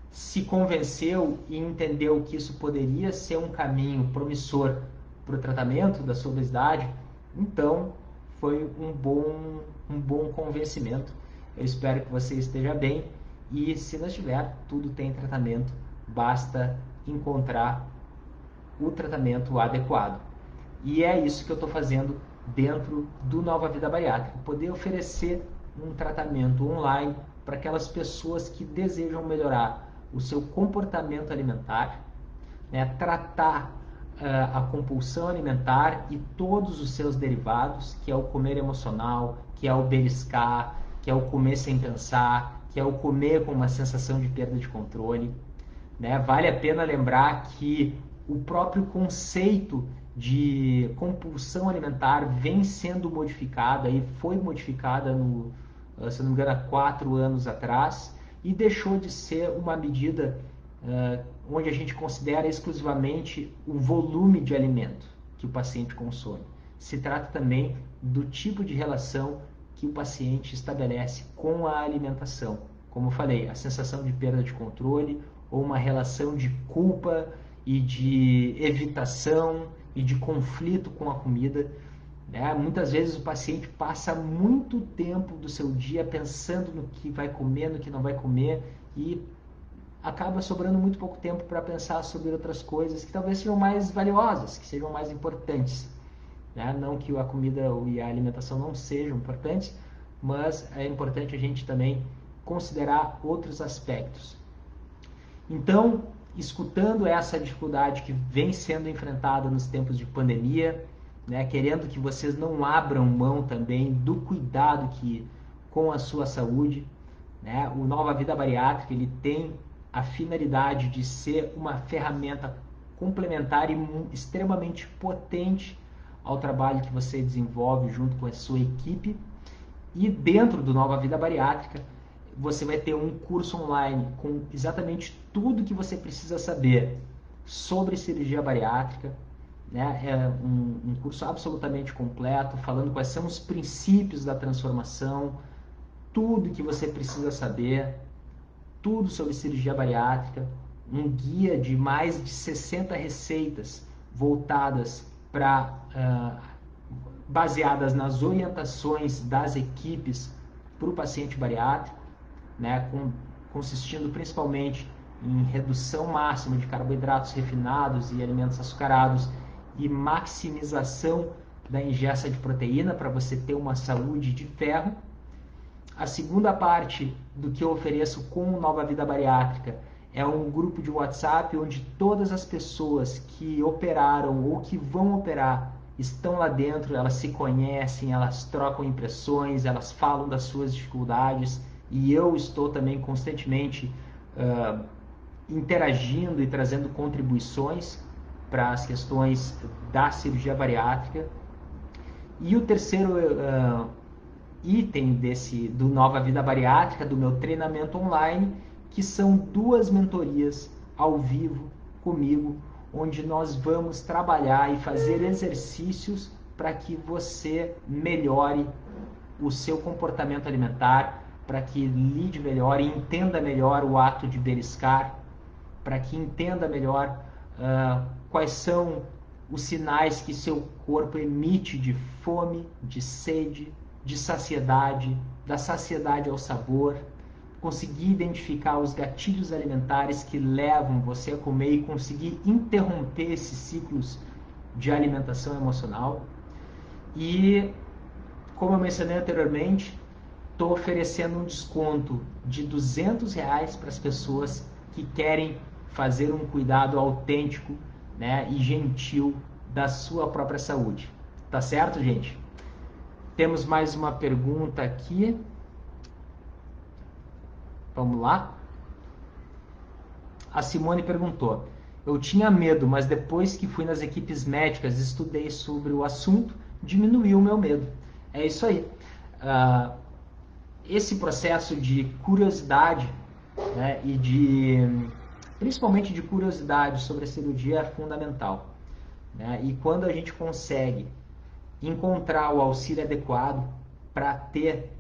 se convenceu e entendeu que isso poderia ser um caminho promissor para o tratamento da sua obesidade, então foi um bom convencimento. Eu espero que você esteja bem e, se não estiver, tudo tem tratamento, basta encontrar o tratamento adequado. E é isso que eu estou fazendo dentro do Nova Vida Bariátrica, poder oferecer um tratamento online para aquelas pessoas que desejam melhorar o seu comportamento alimentar, né? Tratar a compulsão alimentar e todos os seus derivados, que é o comer emocional, que é o beliscar, que é o comer sem pensar, que é o comer com uma sensação de perda de controle, né? Vale a pena lembrar que o próprio conceito de compulsão alimentar vem sendo modificada e foi modificada, se não me engano, há 4 anos atrás, e deixou de ser uma medida onde a gente considera exclusivamente o volume de alimento que o paciente consome. Se trata também do tipo de relação que o paciente estabelece com a alimentação. Como eu falei, a sensação de perda de controle ou uma relação de culpa e de evitação e de conflito com a comida, né? Muitas vezes o paciente passa muito tempo do seu dia pensando no que vai comer, no que não vai comer, e acaba sobrando muito pouco tempo para pensar sobre outras coisas que talvez sejam mais valiosas, que sejam mais importantes, né? Não que a comida e a alimentação não sejam importantes, mas é importante a gente também considerar outros aspectos. Então, escutando essa dificuldade que vem sendo enfrentada nos tempos de pandemia, né, querendo que vocês não abram mão também do cuidado com a sua saúde, né, o Nova Vida Bariátrica ele tem a finalidade de ser uma ferramenta complementar e extremamente potente ao trabalho que você desenvolve junto com a sua equipe. E dentro do Nova Vida Bariátrica, você vai ter um curso online com exatamente tudo que você precisa saber sobre cirurgia bariátrica, né? É um curso absolutamente completo, falando quais são os princípios da transformação, tudo que você precisa saber, tudo sobre cirurgia bariátrica, um guia de mais de 60 receitas voltadas baseadas nas orientações das equipes para o paciente bariátrico, né, consistindo principalmente em redução máxima de carboidratos refinados e alimentos açucarados e maximização da ingesta de proteína para você ter uma saúde de ferro. A segunda parte do que eu ofereço com Nova Vida Bariátrica é um grupo de WhatsApp onde todas as pessoas que operaram ou que vão operar estão lá dentro, elas se conhecem, elas trocam impressões, elas falam das suas dificuldades, e eu estou também constantemente interagindo e trazendo contribuições para as questões da cirurgia bariátrica. E o terceiro item do Nova Vida Bariátrica, do meu treinamento online, que são 2 mentorias ao vivo comigo, onde nós vamos trabalhar e fazer exercícios para que você melhore o seu comportamento alimentar, para que lide melhor e entenda melhor o ato de beliscar, para que entenda melhor quais são os sinais que seu corpo emite de fome, de sede, de saciedade, da saciedade ao sabor, conseguir identificar os gatilhos alimentares que levam você a comer e conseguir interromper esses ciclos de alimentação emocional. E, como eu mencionei anteriormente, estou oferecendo um desconto de R$200 para as pessoas que querem fazer um cuidado autêntico, né, e gentil da sua própria saúde. Tá certo, gente? Temos mais uma pergunta aqui. Vamos lá? A Simone perguntou: eu tinha medo, mas depois que fui nas equipes médicas, estudei sobre o assunto, diminuiu o meu medo. É isso aí. Esse processo de curiosidade, né, principalmente de curiosidade sobre a cirurgia é fundamental, né? E quando a gente consegue encontrar o auxílio adequado para ter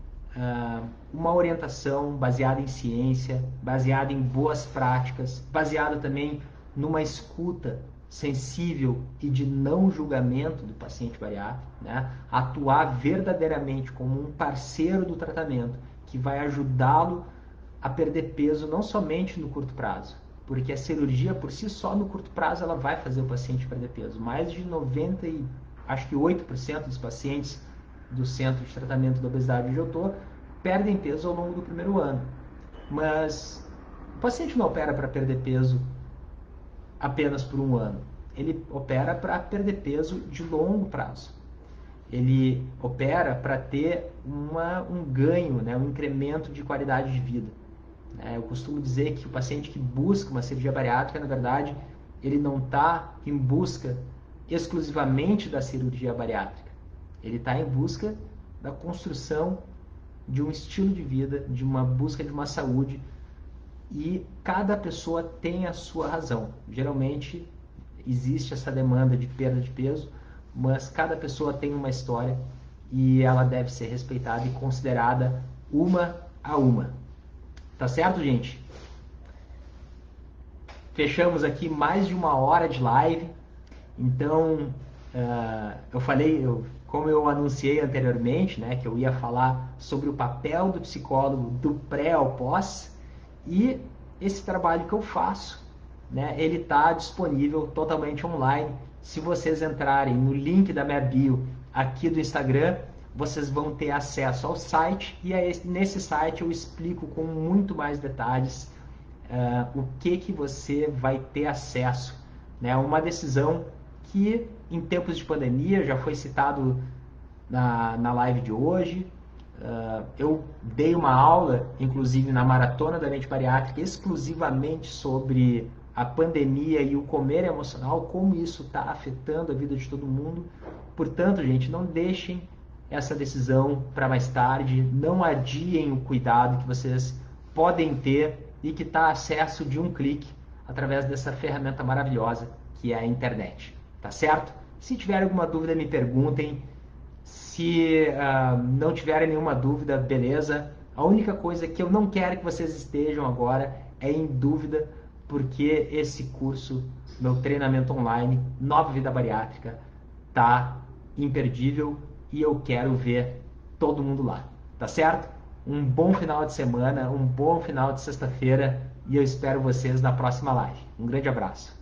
uma orientação baseada em ciência, baseada em boas práticas, baseada também numa escuta sensível e de não julgamento do paciente bariátrico, né? Atuar verdadeiramente como um parceiro do tratamento que vai ajudá-lo a perder peso não somente no curto prazo, porque a cirurgia por si só no curto prazo ela vai fazer o paciente perder peso. Mais de 98% dos pacientes do Centro de Tratamento da Obesidade onde eu estou perdem peso ao longo do primeiro ano. Mas O paciente não opera para perder peso apenas por um ano. Ele opera para perder peso de longo prazo. Ele opera para ter um ganho, né, um incremento de qualidade de vida. Eu costumo dizer que o paciente que busca uma cirurgia bariátrica, na verdade, ele não está em busca exclusivamente da cirurgia bariátrica. Ele está em busca da construção de um estilo de vida, de uma busca de uma saúde, e cada pessoa tem a sua razão. Geralmente existe essa demanda de perda de peso, mas cada pessoa tem uma história e ela deve ser respeitada e considerada uma a uma. Tá certo, gente? Fechamos aqui mais de 1 hora de live. Então, como eu anunciei anteriormente, né, que eu ia falar sobre o papel do psicólogo do pré ao pós, e esse trabalho que eu faço, né, ele está disponível totalmente online. Se vocês entrarem no link da minha bio aqui do Instagram, vocês vão ter acesso ao site, e nesse site eu explico com muito mais detalhes o que você vai ter acesso. Né? Uma decisão que em tempos de pandemia já foi citado na live de hoje. Eu dei uma aula, inclusive na Maratona da Mente Bariátrica, exclusivamente sobre a pandemia e o comer emocional, como isso está afetando a vida de todo mundo. Portanto, gente, não deixem essa decisão para mais tarde, não adiem o cuidado que vocês podem ter e que está a acesso de um clique através dessa ferramenta maravilhosa que é a internet, tá certo? Se tiver alguma dúvida, me perguntem. Se não tiverem nenhuma dúvida, beleza. A única coisa que eu não quero que vocês estejam agora é em dúvida, porque esse curso, meu treinamento online, Nova Vida Bariátrica, tá imperdível e eu quero ver todo mundo lá, tá certo? Um bom final de semana, um bom final de sexta-feira e eu espero vocês na próxima live. Um grande abraço.